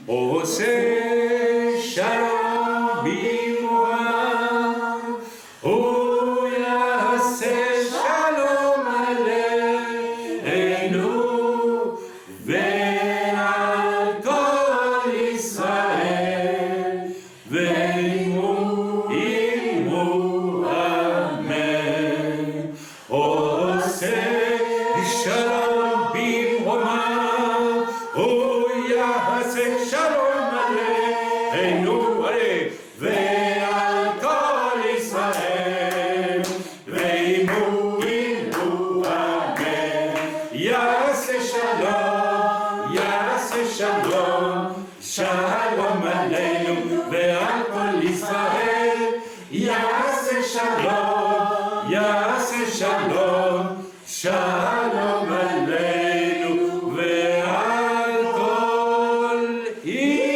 עושה שלום במרומיו, הוא יעשה שלום עלינו ועל כל ישראל, ועמו אמן. עושה שלום במרומיו, הוא יעשה שלום עלינו ועל כל ישראל, ועמו אמן. יעשה שלום, שלום עלינו ועל כל ישראל, יעשה שלום, שלום עלינו ועל כל ישראל,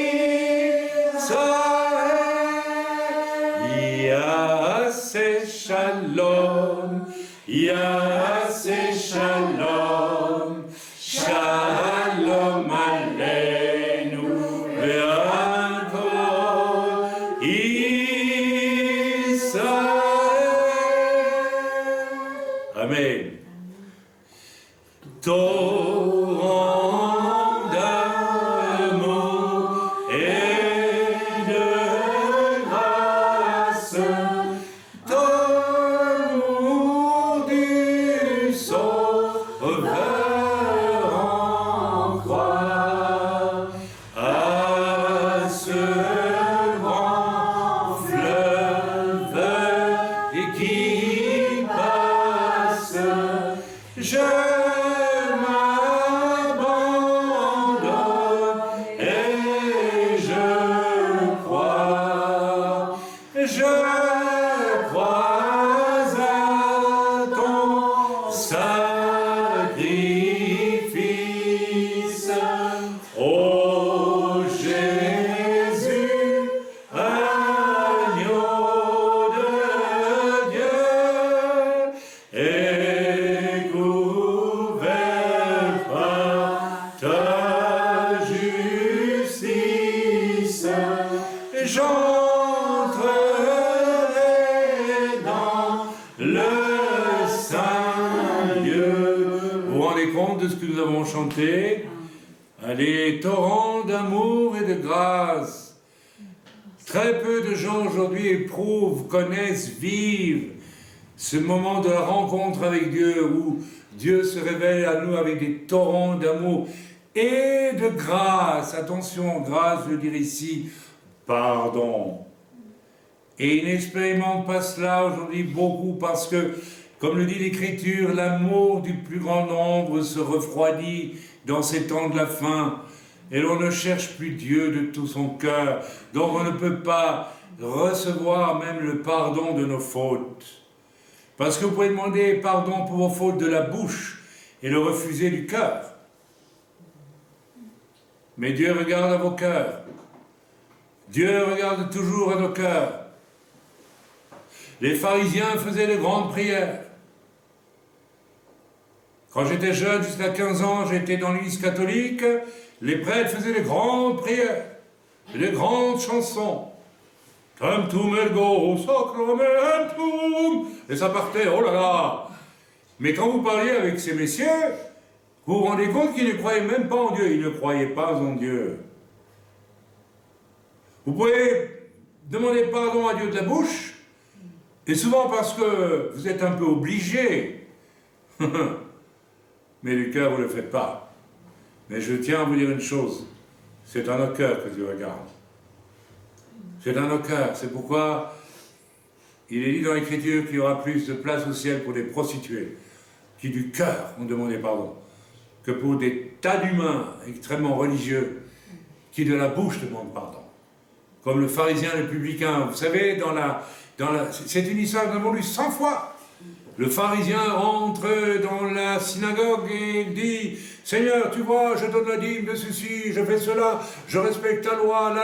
יעשה שלום, שלום עלינו ועל כל ישראל. אמן. Torrent d'amour et de grâce, d'amour du Sauveur en croix, à ce grand fleuve qui passe, je m'abandonne et je crois à ton sacrifice, ô Jésus, agneau de Dieu, et couvert par ta justice, j'entrerai dans le saint lieu. Vous vous rendez compte de ce que nous avons chanté? Allez, torrent d'amour et de grâce. Très peu de gens aujourd'hui éprouvent, connaissent, vivent ce moment de la rencontre avec Dieu, où Dieu se révèle à nous avec des torrents d'amour et de grâce. Attention, grâce veut dire ici pardon. Et ils n'expérimentent pas cela aujourd'hui beaucoup parce que, comme le dit l'Écriture, l'amour du plus grand nombre se refroidit dans ces temps de la fin. Et l'on ne cherche plus Dieu de tout son cœur. Donc on ne peut pas recevoir même le pardon de nos fautes. Parce que vous pouvez demander pardon pour vos fautes de la bouche et le refuser du cœur. Mais Dieu regarde à vos cœurs. Dieu regarde toujours à nos cœurs. Les pharisiens faisaient de grandes prières. Quand j'étais jeune, jusqu'à 15 ans, j'étais dans l'église catholique, les prêtres faisaient de grandes prières, de grandes chansons. Cantum ergo sacramentum. Et ça partait, oh là là. Mais quand vous parliez avec ces messieurs, vous vous rendez compte qu'ils ne croyaient même pas en Dieu. Ils ne croyaient pas en Dieu. Vous pouvez demander pardon à Dieu de la bouche, et souvent parce que vous êtes un peu obligé. Mais du cœur, vous ne le faites pas. Mais je tiens à vous dire une chose, c'est dans nos cœurs que Dieu regarde. C'est dans nos cœurs, c'est pourquoi il est dit dans l'Écriture qu'il y aura plus de place au ciel pour les prostituées, qui du cœur ont demandé pardon, que pour des tas d'humains extrêmement religieux, qui de la bouche demandent pardon. Comme le pharisien et le publicain, vous savez, c'est une histoire que nous avons lue 100 fois. Le pharisien rentre dans la synagogue et il dit « Seigneur, tu vois, je donne la dîme de ceci, je fais cela, je respecte ta loi,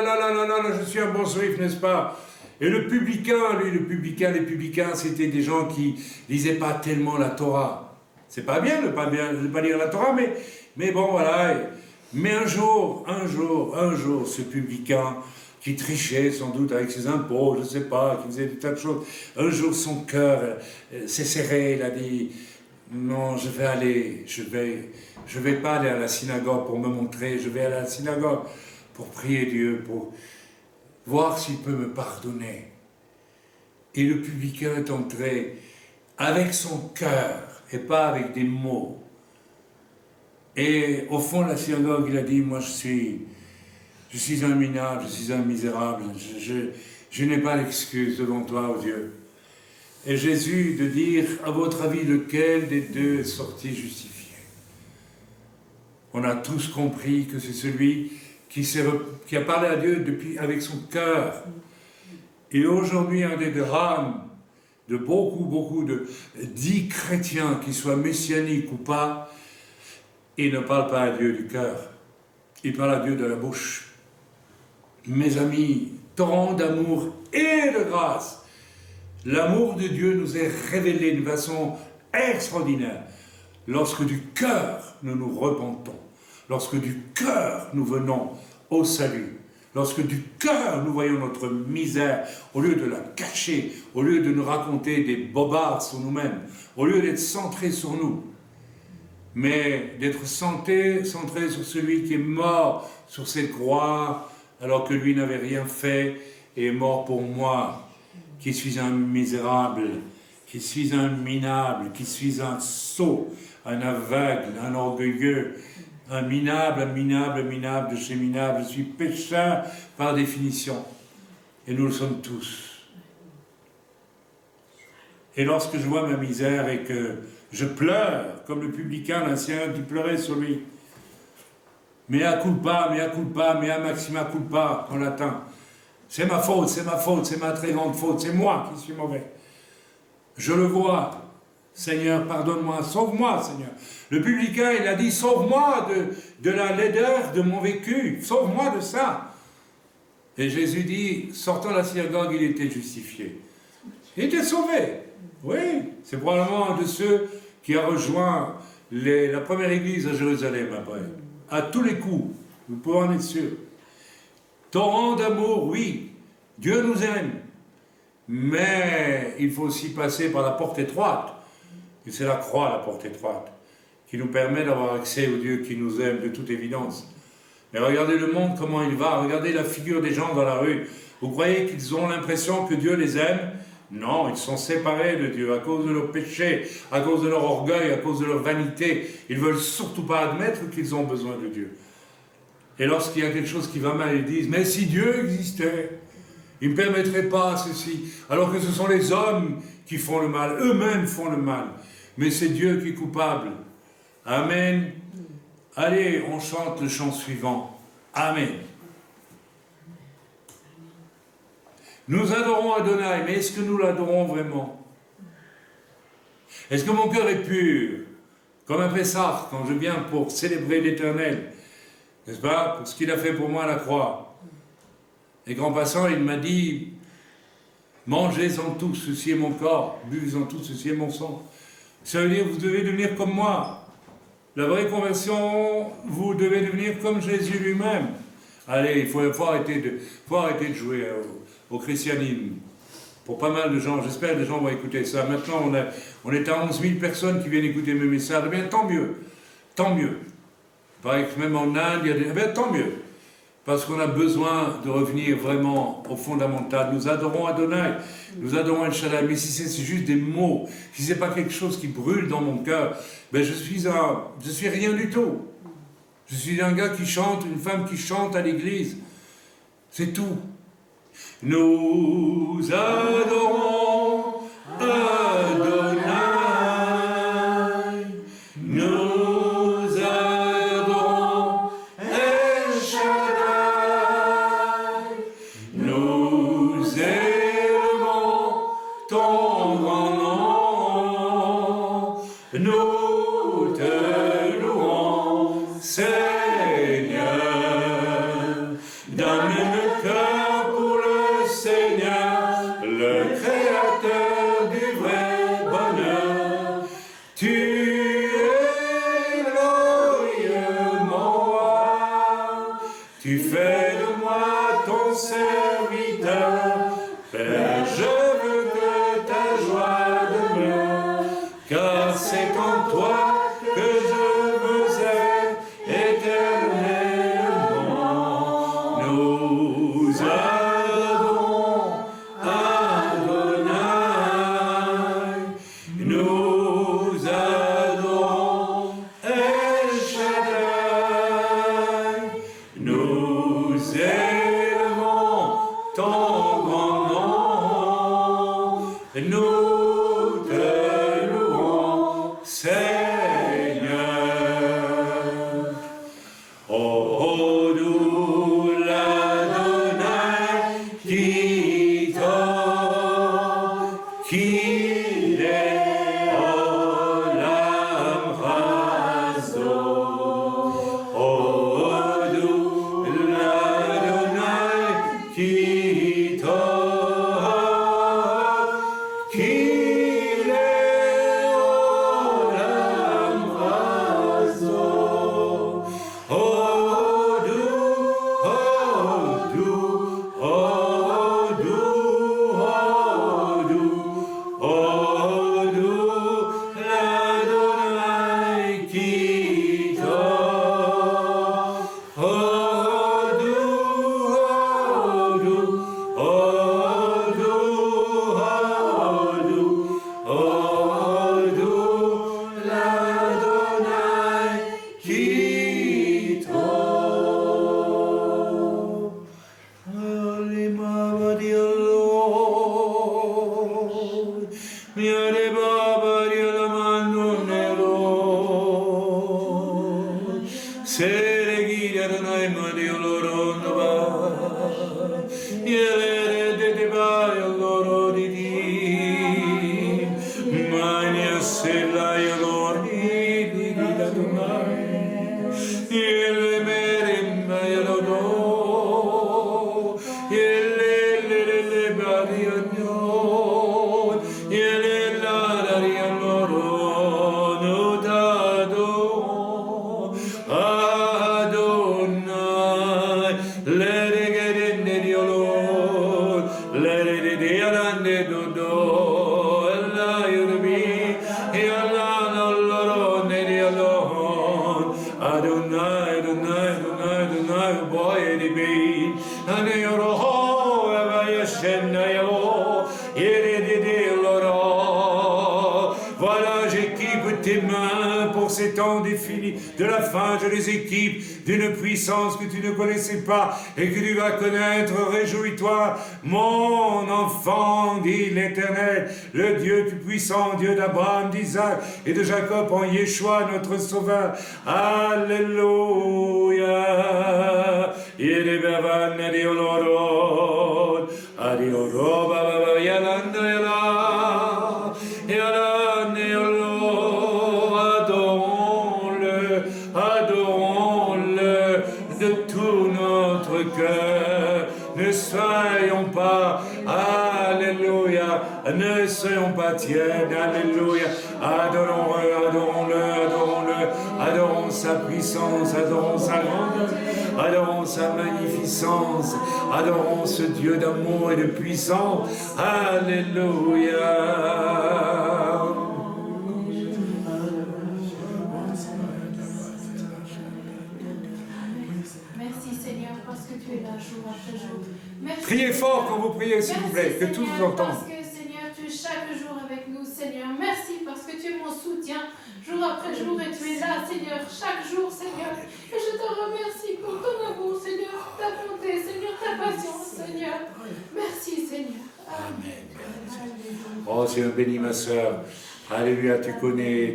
je suis un bon juif, n'est-ce pas ?» Et le publicain, les publicains, c'était des gens qui lisaient pas tellement la Torah. C'est pas bien de pas lire la Torah, mais bon, voilà. Mais un jour, ce publicain qui trichait sans doute avec ses impôts, je ne sais pas, qui faisait des tas de choses, un jour son cœur s'est serré, il a dit, non, je vais pas aller à la synagogue pour me montrer, je vais aller à la synagogue pour prier Dieu, pour voir s'il peut me pardonner. Et le publicain est entré avec son cœur et pas avec des mots. Et au fond de la synagogue, il a dit, moi je suis un minable, je suis un misérable, je n'ai pas d'excuse devant toi, oh Dieu. Et Jésus de dire, à votre avis, lequel des deux est sorti justifié? On a tous compris que c'est celui qui a parlé à Dieu avec son cœur. Et aujourd'hui, un des drames de beaucoup de dits chrétiens, qu'ils soient messianiques ou pas, ils ne parlent pas à Dieu du cœur, ils parlent à Dieu de la bouche. Mes amis, torrent d'amour et de grâce, l'amour de Dieu nous est révélé d'une façon extraordinaire lorsque du cœur nous nous repentons, lorsque du cœur nous venons au salut, lorsque du cœur nous voyons notre misère, au lieu de la cacher, au lieu de nous raconter des bobards sur nous-mêmes, au lieu d'être centrés sur nous, mais d'être centré sur celui qui est mort sur cette croix, alors que lui n'avait rien fait, et est mort pour moi, qui suis un misérable, qui suis un minable, qui suis un sot, un aveugle, un orgueilleux, un minable de chez minable. Je suis pécheur par définition, et nous le sommes tous. Et lorsque je vois ma misère et que je pleure, comme le publicain, l'ancien qui pleurait sur lui. Mea culpa, mea maxima culpa, en latin. C'est ma faute, c'est ma très grande faute, c'est moi qui suis mauvais. Je le vois. Seigneur, pardonne-moi, sauve-moi, Seigneur. Le publicain, il a dit, sauve-moi de la laideur de mon vécu, sauve-moi de ça. Et Jésus dit, sortant de la synagogue, il était justifié. Il était sauvé. Oui, c'est probablement un de ceux qui a rejoint la première église à Jérusalem après. À tous les coups, vous pouvez en être sûr. Torrent d'amour, oui, Dieu nous aime. Mais il faut aussi passer par la porte étroite. Et c'est la croix, la porte étroite, qui nous permet d'avoir accès au Dieu qui nous aime de toute évidence. Mais regardez le monde, comment il va. Regardez la figure des gens dans la rue. Vous croyez qu'ils ont l'impression que Dieu les aime? Non, ils sont séparés de Dieu à cause de leurs péchés, à cause de leur orgueil, à cause de leur vanité. Ils ne veulent surtout pas admettre qu'ils ont besoin de Dieu. Et lorsqu'il y a quelque chose qui va mal, ils disent, mais si Dieu existait, il ne permettrait pas ceci. Alors que ce sont les hommes qui font le mal, eux-mêmes font le mal. Mais c'est Dieu qui est coupable. Amen. Allez, on chante le chant suivant. Amen. Nous adorons Adonai, mais est-ce que nous l'adorons vraiment? Est-ce que mon cœur est pur? Comme un Pessah, quand je viens pour célébrer l'Éternel, n'est-ce pas? Pour ce qu'il a fait pour moi à la croix. Et qu'en passant, il m'a dit, mangez-en tous, ceci est mon corps, buvez-en tous, ceci est mon sang. Ça veut dire, vous devez devenir comme moi. La vraie conversion, vous devez devenir comme Jésus lui-même. Allez, il faut arrêter de jouer au christianisme. Pour pas mal de gens, j'espère que les gens vont écouter ça. Maintenant, on est à 11 000 personnes qui viennent écouter mes messages. Eh bien, tant mieux. Tant mieux. Il paraît que même en Inde, il y a des... Eh bien, tant mieux. Parce qu'on a besoin de revenir vraiment au fondamental. Nous adorons Adonai, nous adorons El Shaddai. Mais si c'est juste des mots, si c'est pas quelque chose qui brûle dans mon cœur, ben je suis rien du tout. Je suis un gars qui chante, une femme qui chante à l'église. C'est tout. Nous adorons Adonai. Nous adorons El Shaddai. Nous élevons ton grand nom. Nous te louons, Seigneur. D'un même cœur pour le Seigneur, le Créateur du vrai bonheur. Tu es glorieux, mon roi. garde-moi ton serviteur. Père, je veux que ta joie demeure, car c'est en toi que je veux être éternellement. Nous adorons Adonai, nous adorons El Shaddai, nous élevons ton grand nom, nous te louons, Seigneur. Oh, nous l'Adonai qui t'aime, qu'il est Olam Razo. Oh, nous l'Adonai qui t'aime, qu'il est Olam Razo. Oh, l'Adonai qui t'aime. L'Adonai qui t'aime. Adonai, Adonai, Adonai, Adonai, boy, Edibi, and your ho, ever Yashen, voilà, j'équipe tes mains pour ces temps définis de la fin, je les équipe d'une puissance que tu ne connaissais pas et que tu vas connaître. Réjouis-toi, mon enfant, dit l'Éternel, le Dieu tout-puissant, Dieu d'Abraham, d'Isaac et de Jacob, en Yeshua, notre Sauveur. Alléluia. Adorons-le, adorons-le de tout notre cœur. Ne soyons pas, alléluia, ne soyons pas tièdes, alléluia. Adorons-le, adorons-le, adorons-le, adorons sa puissance, adorons sa grandeur, adorons sa magnificence, adorons ce Dieu d'amour et de puissance. Alléluia. Priez fort quand vous priez, s'il vous plaît, que tous vous entendent. Parce que, Seigneur, tu es chaque jour avec nous, Seigneur. Merci parce que tu es mon soutien, jour après jour, et tu es là, Seigneur, chaque jour, Seigneur. Et je te remercie pour ton amour, Seigneur, ta bonté, Seigneur, ta patience, Seigneur. Merci, Seigneur. Amen. Oh, Seigneur, bénis ma sœur. Alléluia, tu connais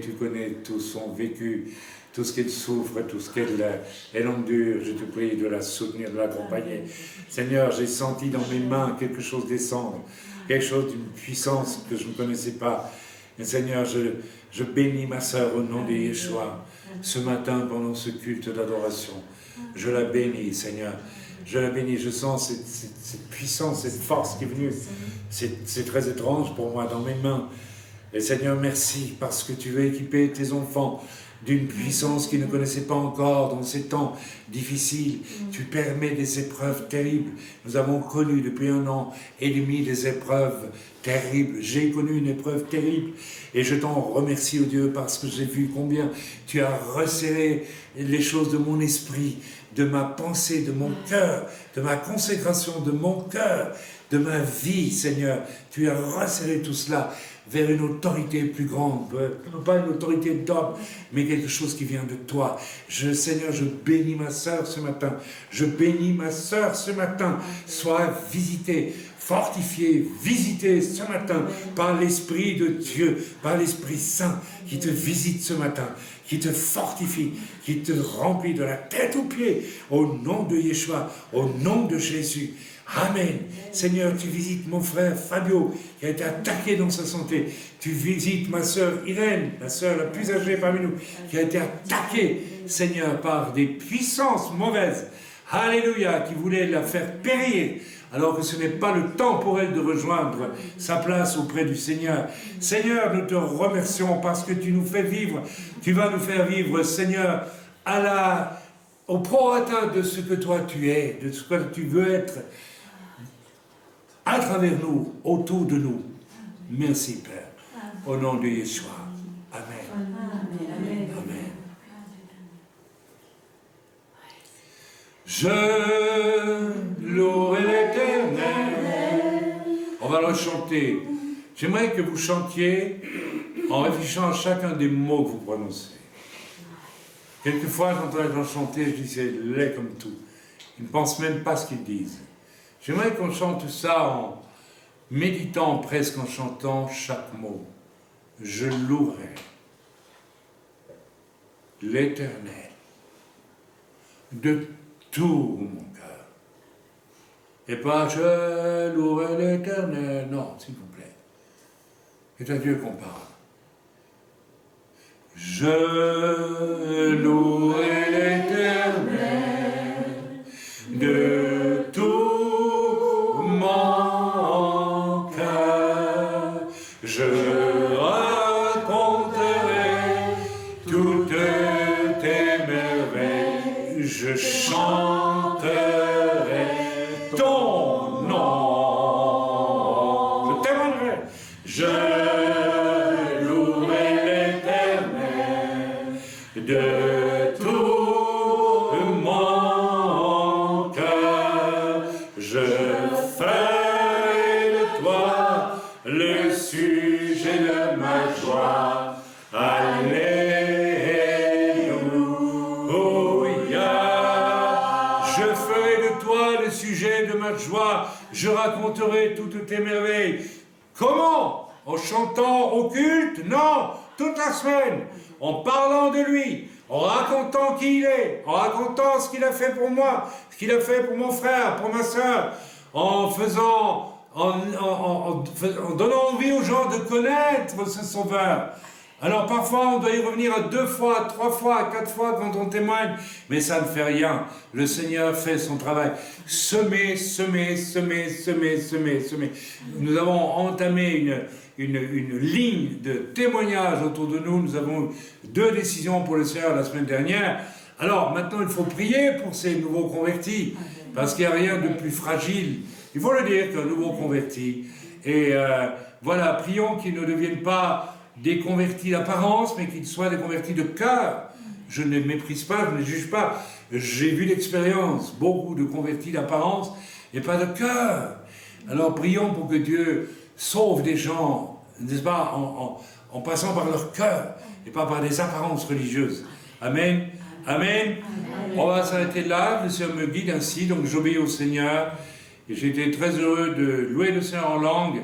tout son vécu, tout ce qu'elle souffre, tout ce qu'elle endure. Je te prie de la soutenir, de l'accompagner. Seigneur, j'ai senti dans mes mains quelque chose descendre, quelque chose d'une puissance que je ne connaissais pas. Et Seigneur, je bénis ma sœur au nom de Yeshua ce matin pendant ce culte d'adoration. Je la bénis, Seigneur. Je la bénis, je sens cette puissance, cette force qui est venue. C'est très étrange pour moi dans mes mains. Et Seigneur, merci parce que tu veux équiper tes enfants d'une puissance qu'ils ne connaissaient pas encore dans ces temps difficiles. Tu permets des épreuves terribles. Nous avons connu depuis 1 an et demi des épreuves terribles. J'ai connu une épreuve terrible et je t'en remercie, oh Dieu, parce que j'ai vu combien tu as resserré les choses de mon esprit, de ma pensée, de mon cœur, de ma consécration, de mon cœur, de ma vie, Seigneur. Tu as resserré tout cela vers une autorité plus grande, pas une autorité d'homme, mais quelque chose qui vient de toi. Seigneur, je bénis ma sœur ce matin. Je bénis ma sœur ce matin. Sois visitée, fortifiée, visitée ce matin par l'Esprit de Dieu, par l'Esprit Saint qui te visite ce matin, qui te fortifie, qui te remplit de la tête aux pieds, au nom de Yeshua, au nom de Jésus. Amen. Seigneur, tu visites mon frère Fabio, qui a été attaqué dans sa santé. Tu visites ma sœur Irène, la sœur la plus âgée parmi nous, qui a été attaquée, Seigneur, par des puissances mauvaises. Alléluia, qui voulaient la faire périr, alors que ce n'est pas le temps pour elle de rejoindre sa place auprès du Seigneur. Seigneur, nous te remercions parce que tu nous fais vivre. Tu vas nous faire vivre, Seigneur, au prorata de ce que toi tu es, de ce que tu veux être, à travers nous, autour de nous. Merci, Père. Au nom de Yeshua. Amen. Amen. Amen. Je louerai l'Éternel. On va le chanter. J'aimerais que vous chantiez en réfléchissant à chacun des mots que vous prononcez. Quelquefois, j'entends les gens chanter, je dis c'est laid comme tout. Ils ne pensent même pas ce qu'ils disent. J'aimerais qu'on chante ça en méditant presque, en chantant chaque mot. Je louerai l'Éternel de tout mon cœur. Et pas je louerai l'Éternel. Non, s'il vous plaît. C'est à Dieu qu'on parle. Je louerai l'Éternel de tout mon cœur. Je raconterai toutes tes merveilles. Je chanterai ton nom. Je témoignerai. Je louerai l'Éternel de tout mon cœur. Je ferai de toi le sujet de ma joie. Alléluia. Je ferai de toi le sujet de ma joie. Je raconterai toutes tes merveilles. Comment? En chantant au culte? Non, toute la semaine. En parlant de lui, en racontant qui il est, en racontant ce qu'il a fait pour moi, ce qu'il a fait pour mon frère, pour ma soeur, en donnant envie aux gens de connaître ce Sauveur. Alors parfois on doit y revenir à 2 fois, 3 fois, 4 fois quand on témoigne, mais ça ne fait rien. Le Seigneur fait son travail. Semer, semer, semer, semer, semer, semer. Nous avons entamé une ligne de témoignages autour de nous. Nous avons eu 2 décisions pour le Seigneur la semaine dernière. Alors maintenant il faut prier pour ces nouveaux convertis, parce qu'il n'y a rien de plus fragile, il faut le dire, qu'un nouveau converti. Et voilà, prions qu'ils ne deviennent pas des convertis d'apparence, mais qu'ils soient des convertis de cœur. Je ne méprise pas, je ne juge pas. J'ai vu l'expérience, beaucoup de convertis d'apparence et pas de cœur. Alors prions pour que Dieu sauve des gens, n'est-ce pas, en passant par leur cœur et pas par des apparences religieuses. Amen. Amen. On va s'arrêter là. Le Seigneur me guide ainsi, donc j'obéis au Seigneur. Et j'ai été très heureux de louer le Seigneur en langue.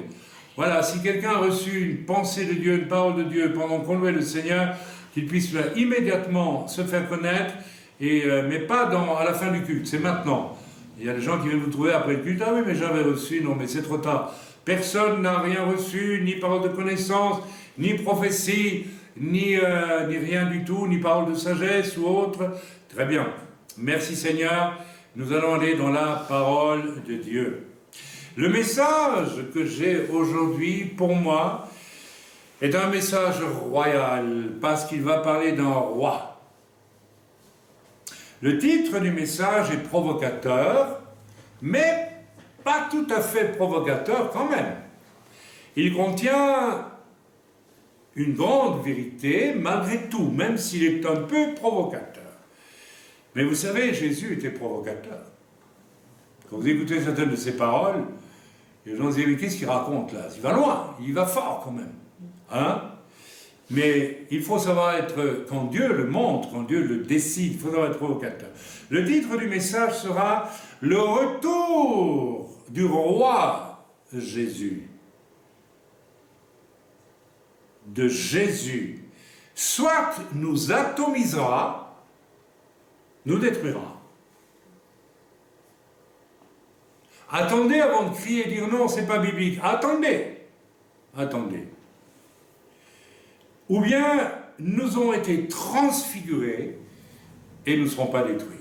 Voilà, si quelqu'un a reçu une pensée de Dieu, une parole de Dieu pendant qu'on louait le Seigneur, qu'il puisse immédiatement se faire connaître, mais pas à la fin du culte, c'est maintenant. Il y a des gens qui viennent vous trouver après le culte, ah oui, mais j'avais reçu, non, mais c'est trop tard. Personne n'a rien reçu, ni parole de connaissance, ni prophétie, ni rien du tout, ni parole de sagesse ou autre. Très bien. Merci Seigneur. Nous allons aller dans la parole de Dieu. Le message que j'ai aujourd'hui pour moi est un message royal parce qu'il va parler d'un roi. Le titre du message est provocateur, mais pas tout à fait provocateur quand même. Il contient une grande vérité malgré tout, même s'il est un peu provocateur. Mais vous savez, Jésus était provocateur. Quand vous écoutez certaines de ses paroles, les gens se disent, mais qu'est-ce qu'il raconte là? Il va loin, il va fort quand même. Hein? Mais il faut savoir être, quand Dieu le montre, quand Dieu le décide, il faut savoir être provocateur. Le titre du message sera « Le retour du roi Jésus ». De Jésus. Soit nous atomisera, nous détruira. Attendez avant de crier et dire non, c'est pas biblique. Attendez. Attendez. Ou bien nous ont été transfigurés et nous ne serons pas détruits.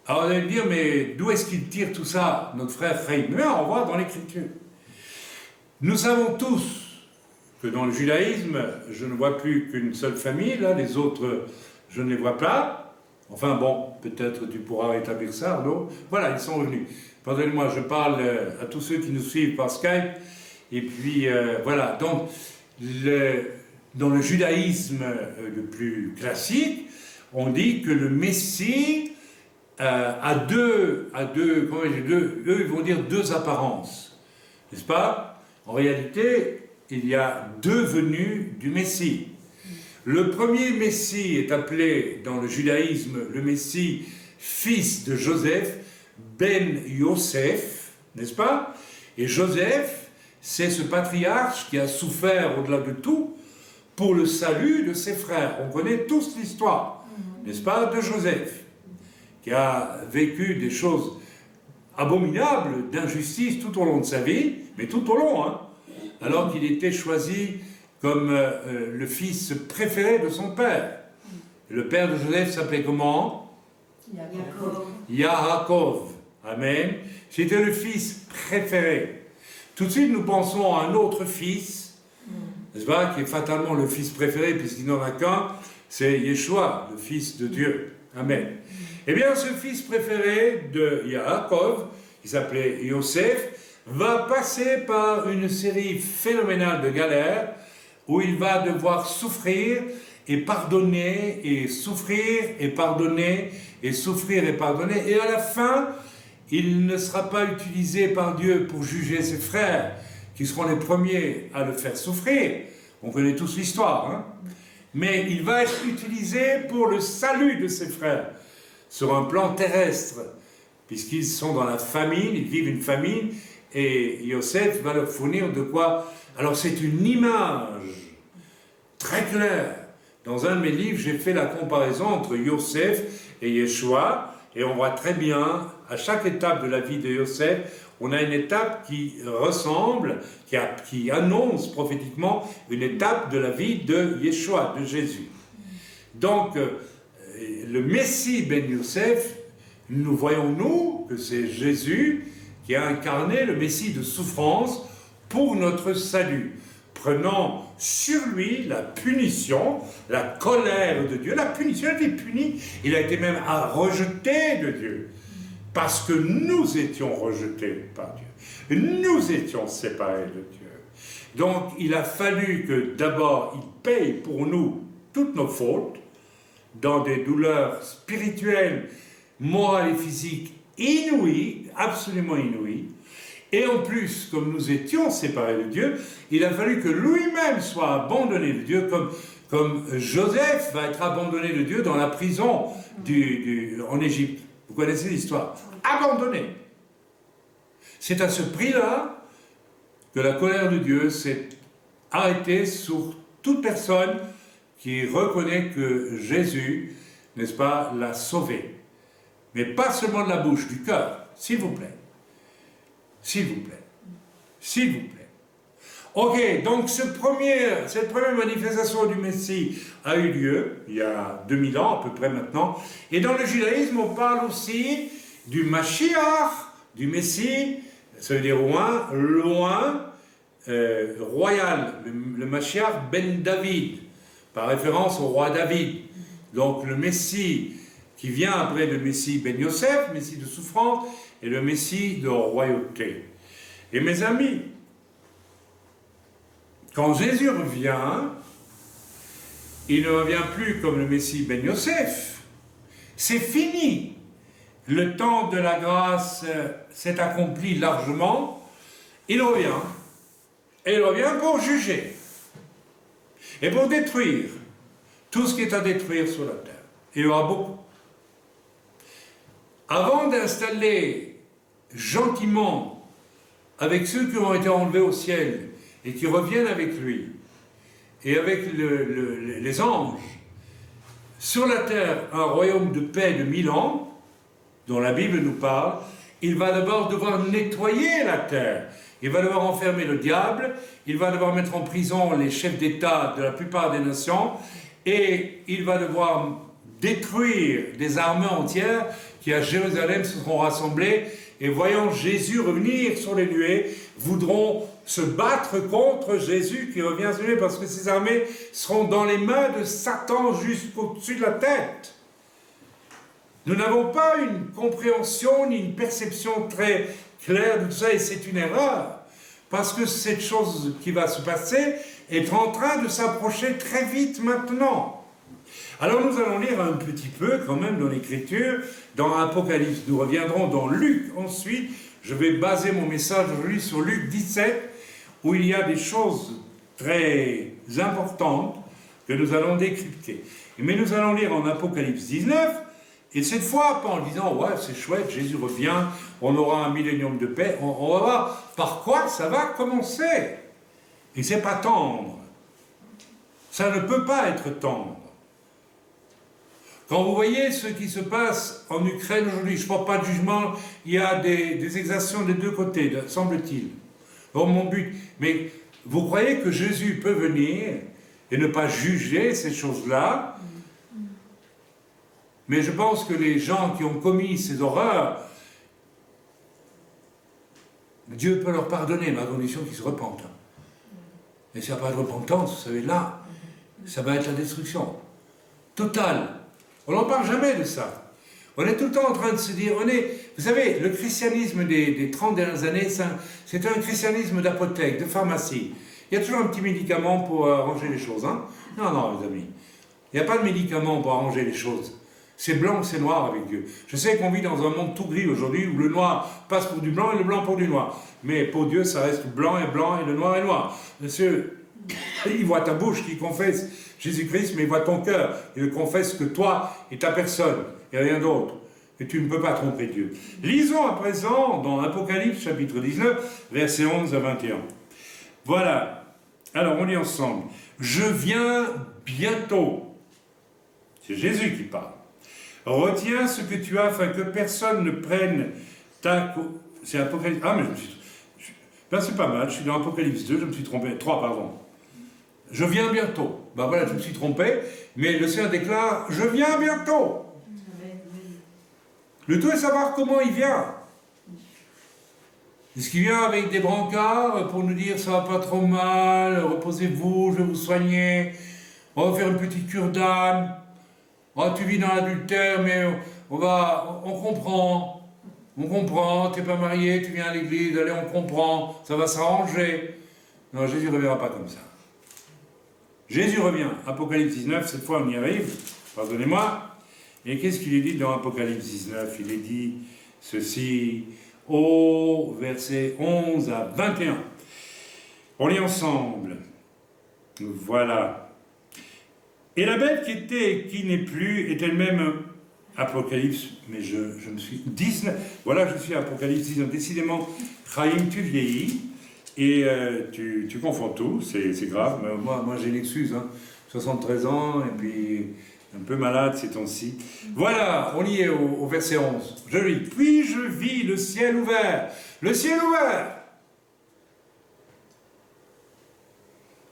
Alors vous allez me dire, mais d'où est-ce qu'il tire tout ça, notre frère Frey? Mais on voit dans l'Écriture. Nous savons tous que dans le judaïsme, je ne vois plus qu'une seule famille, là, les autres, je ne les vois pas. Enfin bon, peut-être tu pourras rétablir ça, Arnaud. Voilà, ils sont revenus. Pardonnez-moi, je parle à tous ceux qui nous suivent par Skype. Et puis, voilà. Donc, dans le judaïsme le plus classique, on dit que le Messie a deux, eux, ils vont dire deux apparences. N'est-ce pas? En réalité, il y a deux venues du Messie. Le premier Messie est appelé dans le judaïsme le Messie fils de Joseph, Ben Yosef, n'est-ce pas? Et Joseph, c'est ce patriarche qui a souffert au-delà de tout pour le salut de ses frères. On connaît tous l'histoire, n'est-ce pas, de Joseph, qui a vécu des choses abominables, d'injustice tout au long de sa vie, mais tout au long, hein, alors qu'il était choisi comme le fils préféré de son père. Le père de Joseph s'appelait comment? Yaakov. Amen. C'était le fils préféré. Tout de suite, nous pensons à un autre fils, n'est-ce pas, qui est fatalement le fils préféré, puisqu'il n'en a qu'un, c'est Yeshua, le fils de Dieu. Amen. Eh bien, ce fils préféré de Yaakov, qui s'appelait Yosef, va passer par une série phénoménale de galères où il va devoir souffrir et pardonner et souffrir et pardonner et souffrir et pardonner. Et à la fin, il ne sera pas utilisé par Dieu pour juger ses frères, qui seront les premiers à le faire souffrir. On connaît tous l'histoire, hein? Mais il va être utilisé pour le salut de ses frères, sur un plan terrestre, puisqu'ils sont dans la famine, ils vivent une famine, et Yosef va leur fournir de quoi. Alors c'est une image très claire. Dans un de mes livres, j'ai fait la comparaison entre Yosef et Yeshua, et on voit très bien, à chaque étape de la vie de Yosef, on a une étape qui ressemble, qui annonce prophétiquement une étape de la vie de Yeshua, de Jésus. Donc, le Messie Ben Yosef, nous voyons, nous, que c'est Jésus qui a incarné le Messie de souffrance pour notre salut, prenant sur lui la punition, la colère de Dieu. La punition, il a été puni, il a été même rejeté de Dieu, parce que nous étions rejetés par Dieu. Nous étions séparés de Dieu. Donc, il a fallu que d'abord, il paye pour nous toutes nos fautes, dans des douleurs spirituelles, morales et physiques inouïes, absolument inouïes. Et en plus, comme nous étions séparés de Dieu, il a fallu que lui-même soit abandonné de Dieu, comme Joseph va être abandonné de Dieu dans la prison en Égypte. Vous connaissez l'histoire. Abandonné. C'est à ce prix-là que la colère de Dieu s'est arrêtée sur toute personne qui reconnaît que Jésus, n'est-ce pas, l'a sauvé. Mais pas seulement de la bouche, du cœur, s'il vous plaît. S'il vous plaît. S'il vous plaît. Ok, donc cette première manifestation du Messie a eu lieu, il y a 2000 ans à peu près maintenant, et dans le judaïsme on parle aussi du Mashiach, du Messie, ça veut dire loin, royal, le Mashiach ben David, par référence au roi David. Donc le Messie qui vient après le Messie ben Yosef, Messie de souffrance, et le Messie de royauté. Et mes amis, quand Jésus revient, il ne revient plus comme le Messie ben Yosef. C'est fini. Le temps de la grâce s'est accompli largement. Il revient. Et il revient pour juger. Et pour détruire tout ce qui est à détruire sur la terre. Et il y aura beaucoup. Avant d'installer gentiment avec ceux qui ont été enlevés au ciel et qui reviennent avec lui, et avec les anges, sur la terre, un royaume de paix de 1000 ans, dont la Bible nous parle, il va d'abord devoir nettoyer la terre. Il va devoir enfermer le diable, il va devoir mettre en prison les chefs d'État de la plupart des nations, et il va devoir détruire des armées entières qui à Jérusalem se seront rassemblées, et voyant Jésus revenir sur les nuées, voudront se battre contre Jésus qui revient sur les nuées, parce que ces armées seront dans les mains de Satan jusqu'au-dessus de la tête. Nous n'avons pas une compréhension ni une perception très claire de tout ça, et c'est une erreur, parce que cette chose qui va se passer est en train de s'approcher très vite maintenant. Alors nous allons lire un petit peu quand même dans l'Écriture, dans Apocalypse. Nous reviendrons dans Luc ensuite. Je vais baser mon message aujourd'hui sur Luc 17, où il y a des choses très importantes que nous allons décrypter. Mais nous allons lire en Apocalypse 19, et cette fois, pas en disant « ouais, c'est chouette, Jésus revient, on aura un millénium de paix », on va voir par quoi ça va commencer. Et c'est pas tendre. Ça ne peut pas être tendre. Quand vous voyez ce qui se passe en Ukraine aujourd'hui, je ne porte pas de jugement, il y a des exactions des deux côtés, semble-t-il. Bon, mon but, mais vous croyez que Jésus peut venir et ne pas juger ces choses-là? Mais je pense que les gens qui ont commis ces horreurs, Dieu peut leur pardonner, mais à condition qu'ils se repentent. Et s'il n'y a pas de repentance, vous savez, là, ça va être la destruction totale. On n'en parle jamais de ça. On est tout le temps en train de se dire, vous savez, le christianisme des 30 dernières années, c'est un christianisme d'apothèque, de pharmacie. Il y a toujours un petit médicament pour arranger les choses. Hein? Non, les amis. Il n'y a pas de médicament pour arranger les choses. C'est blanc ou c'est noir avec Dieu. Je sais qu'on vit dans un monde tout gris aujourd'hui, où le noir passe pour du blanc et le blanc pour du noir. Mais pour Dieu, ça reste blanc et le noir est noir. Monsieur, il voit ta bouche qui confesse Jésus-Christ, mais il voit ton cœur. Il ne confesse que toi et ta personne, et rien d'autre. Et tu ne peux pas tromper Dieu. Lisons à présent dans Apocalypse chapitre 19, versets 11 à 21. Voilà. Alors, on lit ensemble. « Je viens bientôt. » C'est Jésus qui parle. « Retiens ce que tu as, afin que personne ne prenne ta... » C'est Apocalypse... Ah, mais je me suis... Ben, c'est pas mal, je suis dans Apocalypse 2, je me suis trompé. 3, pardon. « Je viens bientôt. » Ben voilà, je me suis trompé, mais le Seigneur déclare « Je viens bientôt. » Le tout est de savoir comment il vient. Est-ce qu'il vient avec des brancards pour nous dire « ça va pas trop mal, reposez-vous, je vais vous soigner, on va faire une petite cure d'âme, oh, tu vis dans l'adultère, mais on comprend, t'es pas marié, tu viens à l'église, allez, on comprend, ça va s'arranger. » Non, Jésus ne reviendra pas comme ça. Jésus revient, Apocalypse 19, cette fois on y arrive, pardonnez-moi. Et qu'est-ce qu'il est dit dans Apocalypse 19? Il est dit ceci au verset 11 à 21. On lit ensemble. Voilà. Et la bête qui était et qui n'est plus est elle-même Apocalypse, mais je me suis... 19, voilà, je suis à Apocalypse 19. Décidément, Chaim, tu vieillis. Et tu confonds tout, c'est grave. Mais moi j'ai une excuse, hein. 73 ans, et puis un peu malade ces temps-ci. Voilà, on y est au verset 11. Je lis. Puis je vis le ciel ouvert. Le ciel ouvert.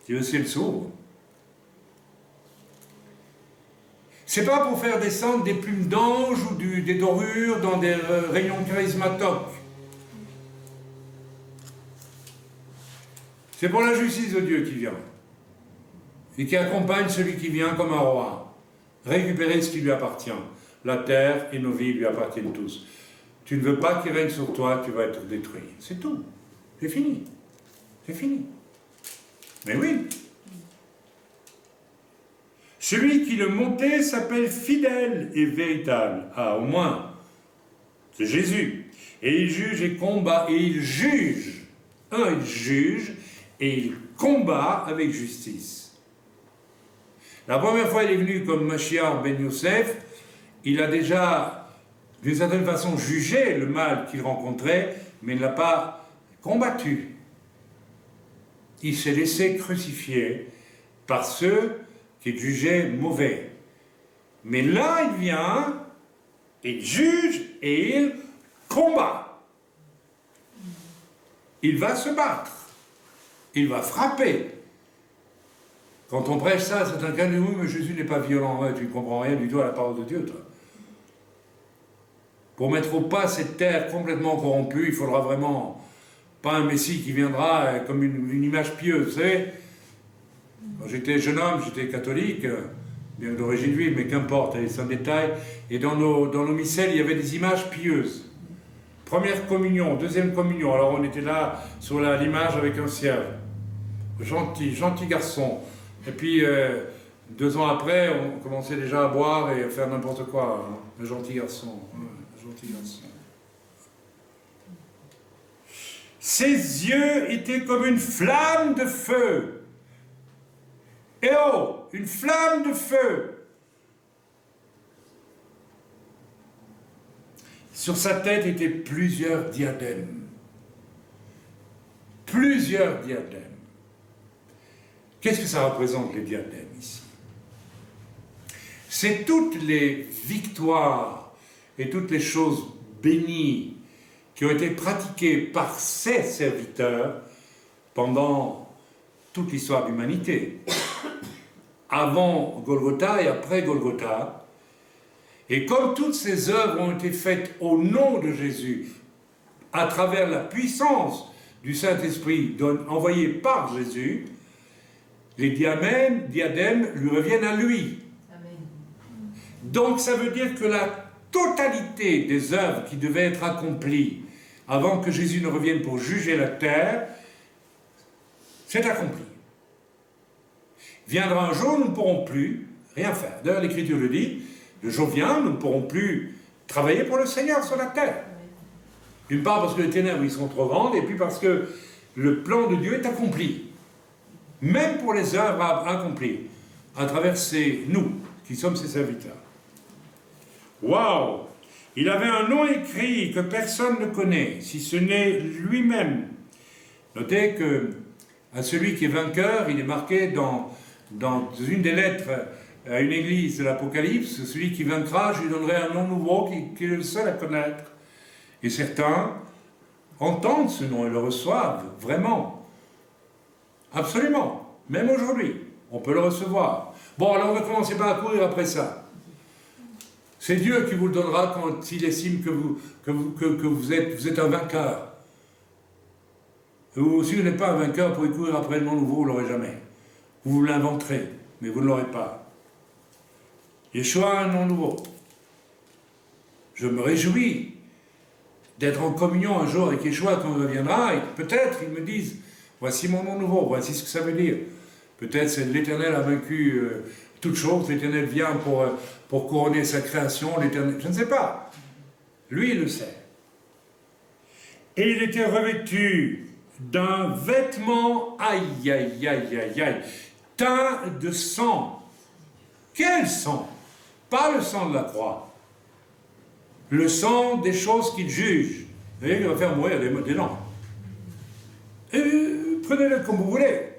Si le ciel s'ouvre, c'est pas pour faire descendre des plumes d'ange ou des dorures dans des rayons charismatoques. C'est pour la justice de Dieu qui vient. Et qui accompagne celui qui vient comme un roi. Récupérer ce qui lui appartient. La terre et nos vies lui appartiennent tous. Tu ne veux pas qu'il règne sur toi, tu vas être détruit. C'est tout. C'est fini. C'est fini. Mais oui. Celui qui le montait s'appelle fidèle et véritable. Ah, au moins, c'est Jésus. Et il juge et combat, et il juge. Il juge et il combat avec justice. La première fois il est venu comme Mashiach ben Youssef, il a déjà, d'une certaine façon, jugé le mal qu'il rencontrait, mais il ne l'a pas combattu. Il s'est laissé crucifier par ceux qu'il jugeait mauvais. Mais là, il vient, il juge et il combat. Il va se battre. Il va frapper. Quand on prêche ça, certains cas disent oui, mais Jésus n'est pas violent. Ouais, tu ne comprends rien du tout à la parole de Dieu, toi. Pour mettre au pas cette terre complètement corrompue, il faudra vraiment pas un Messie qui viendra comme une image pieuse. Vous savez, quand j'étais jeune homme, j'étais catholique, bien d'origine juive, mais qu'importe, c'est un détail. Et dans nos missels, il y avait des images pieuses. Première communion, deuxième communion. Alors on était là sur l'image avec un cierge. Gentil garçon. Et puis 2 ans après, on commençait déjà à boire et à faire n'importe quoi. Hein. Un gentil garçon. Un gentil garçon. Ses yeux étaient comme une flamme de feu. Et oh, une flamme de feu. Sur sa tête étaient plusieurs diadèmes. Plusieurs diadèmes. Qu'est-ce que ça représente, les diadèmes, ici? C'est toutes les victoires et toutes les choses bénies qui ont été pratiquées par ses serviteurs pendant toute l'histoire de l'humanité. Avant Golgotha et après Golgotha. Et comme toutes ces œuvres ont été faites au nom de Jésus, à travers la puissance du Saint-Esprit envoyé par Jésus, les diadèmes lui reviennent à lui. Amen. Donc ça veut dire que la totalité des œuvres qui devaient être accomplies avant que Jésus ne revienne pour juger la terre, c'est accompli. Viendra un jour, nous ne pourrons plus rien faire. D'ailleurs, l'Écriture le dit, le jour vient, nous ne pourrons plus travailler pour le Seigneur sur la terre. D'une part parce que les ténèbres, ils sont trop grandes, et puis parce que le plan de Dieu est accompli. Même pour les œuvres accomplies, à travers nous, qui sommes ses serviteurs. Waouh! Il avait un nom écrit que personne ne connaît, si ce n'est lui-même. Notez que à celui qui est vainqueur, il est marqué dans une des lettres à une église de l'Apocalypse, celui qui vaincra, je lui donnerai un nom nouveau qui est le seul à connaître. Et certains entendent ce nom et le reçoivent, vraiment. Absolument. Même aujourd'hui, on peut le recevoir. Bon, alors on ne commencez pas à courir après ça. C'est Dieu qui vous le donnera quand il estime que vous êtes un vainqueur. Ou si vous n'êtes pas un vainqueur, vous pouvez courir après le nom nouveau, vous ne l'aurez jamais. Vous l'inventerez, mais vous ne l'aurez pas. Yeshua a un nom nouveau. Je me réjouis d'être en communion un jour avec Yeshua quand il reviendra, et peut-être ils me disent, voici mon nom nouveau, voici ce que ça veut dire. Peut-être c'est l'Éternel a vaincu toute chose, l'Éternel vient pour couronner sa création, l'Éternel, je ne sais pas. Lui, il le sait. Et il était revêtu d'un vêtement, aïe, aïe, aïe, aïe, aïe, teint de sang. Quel sang? Pas le sang de la croix. Le sang des choses qu'il juge. Vous voyez, il va faire mourir des gens. Prenez-le comme vous voulez.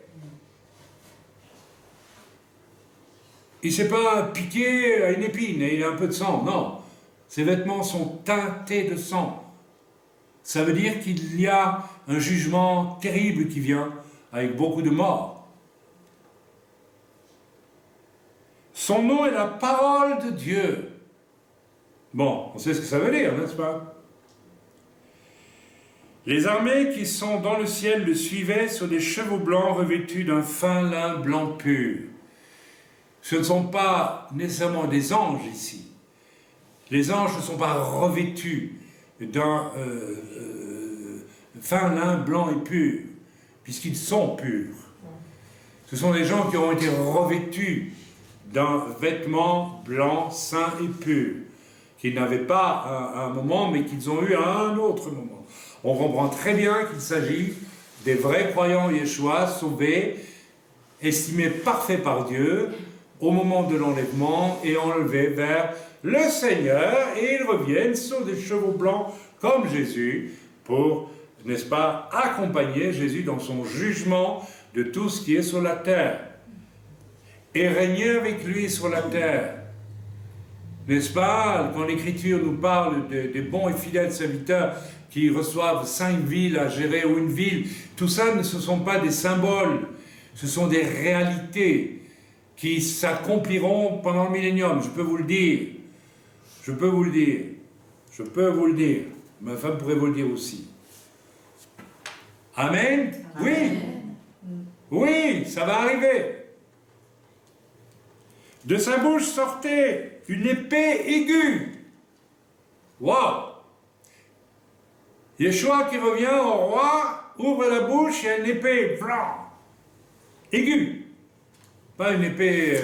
Il ne s'est pas piqué à une épine et il a un peu de sang. Non. Ses vêtements sont teintés de sang. Ça veut dire qu'il y a un jugement terrible qui vient avec beaucoup de morts. Son nom est la parole de Dieu. Bon, on sait ce que ça veut dire, n'est-ce pas? Les armées qui sont dans le ciel le suivaient sur des chevaux blancs revêtus d'un fin lin blanc pur. Ce ne sont pas nécessairement des anges ici. Les anges ne sont pas revêtus d'un fin lin blanc et pur, puisqu'ils sont purs. Ce sont des gens qui ont été revêtus d'un vêtement blanc, saint et pur, qu'ils n'avaient pas à un moment, mais qu'ils ont eu à un autre moment. On comprend très bien qu'il s'agit des vrais croyants Yeshua, sauvés, estimés parfaits par Dieu, au moment de l'enlèvement, et enlevés vers le Seigneur, et ils reviennent sur des chevaux blancs comme Jésus, pour, n'est-ce pas, accompagner Jésus dans son jugement de tout ce qui est sur la terre, et régner avec lui sur la terre. N'est-ce pas, quand l'Écriture nous parle des bons et fidèles serviteurs qui reçoivent 5 villes à gérer ou une ville, tout ça, ce ne sont pas des symboles, ce sont des réalités qui s'accompliront pendant le millénium, je peux vous le dire. Je peux vous le dire. Je peux vous le dire. Ma femme pourrait vous le dire aussi. Amen? Oui. Oui, ça va arriver. De sa bouche sortait une épée aiguë. Waouh! Yeshua qui revient au roi, ouvre la bouche, il y a une épée blanche, aiguë. Pas une épée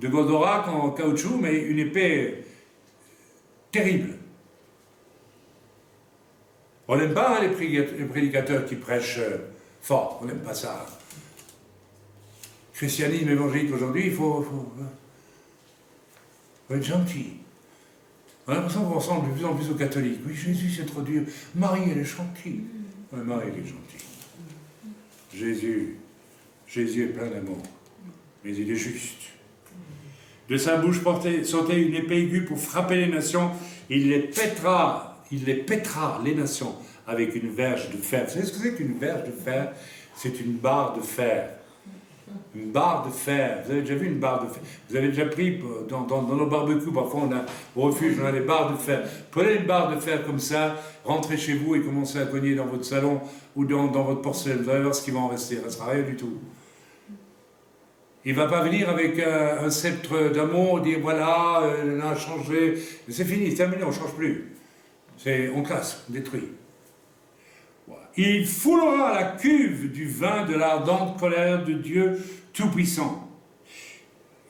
de Goldorak en caoutchouc, mais une épée terrible. On n'aime pas les prédicateurs qui prêchent fort, on n'aime pas ça. Christianisme évangélique aujourd'hui, il faut être gentil. On a l'impression qu'on ressemble de plus en plus aux catholiques. Oui, Jésus c'est trop dur. Marie elle est gentille. Oui, Marie elle est gentille. Jésus est plein d'amour. Mais il est juste. De sa bouche sortait une épée aiguë pour frapper les nations. Il les pètera, les nations, avec une verge de fer. Vous savez ce que c'est qu'une verge de fer? C'est une barre de fer. Une barre de fer. Vous avez déjà vu une barre de fer? Vous avez déjà pris dans nos barbecues, parfois au refuge, on a des barres de fer. Prenez une barre de fer comme ça, rentrez chez vous et commencez à cogner dans votre salon ou dans votre porcelaine. Vous allez voir ce qui va en rester. Il ne restera rien du tout. Il ne va pas venir avec un sceptre d'amour, dire voilà, on a changé. C'est fini, c'est terminé, on ne change plus. On casse, on détruit. Voilà. Il foulera la cuve du vin de l'ardente colère de Dieu Tout-Puissant.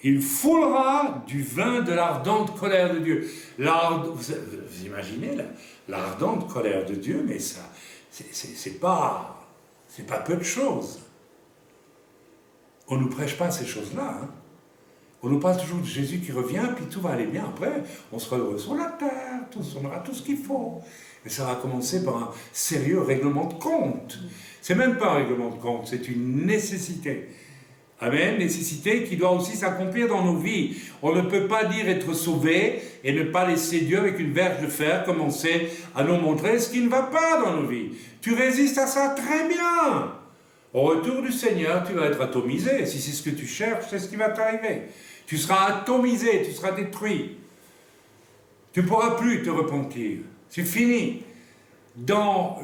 Il foulera du vin de l'ardente colère de Dieu. Vous imaginez l'ardente colère de Dieu, mais ça, c'est pas peu de choses. On ne nous prêche pas ces choses-là. Hein. On nous parle toujours de Jésus qui revient, puis tout va aller bien. Après, on sera heureux sur la terre, on aura tout ce qu'il faut. Et ça va commencer par un sérieux règlement de compte. C'est même pas un règlement de compte, c'est une nécessité. Amen, nécessité qui doit aussi s'accomplir dans nos vies. On ne peut pas dire être sauvé et ne pas laisser Dieu avec une verge de fer commencer à nous montrer ce qui ne va pas dans nos vies. Tu résistes à ça très bien. Au retour du Seigneur, tu vas être atomisé. Si c'est ce que tu cherches, c'est ce qui va t'arriver. Tu seras atomisé, tu seras détruit. Tu ne pourras plus te repentir. C'est fini. Dans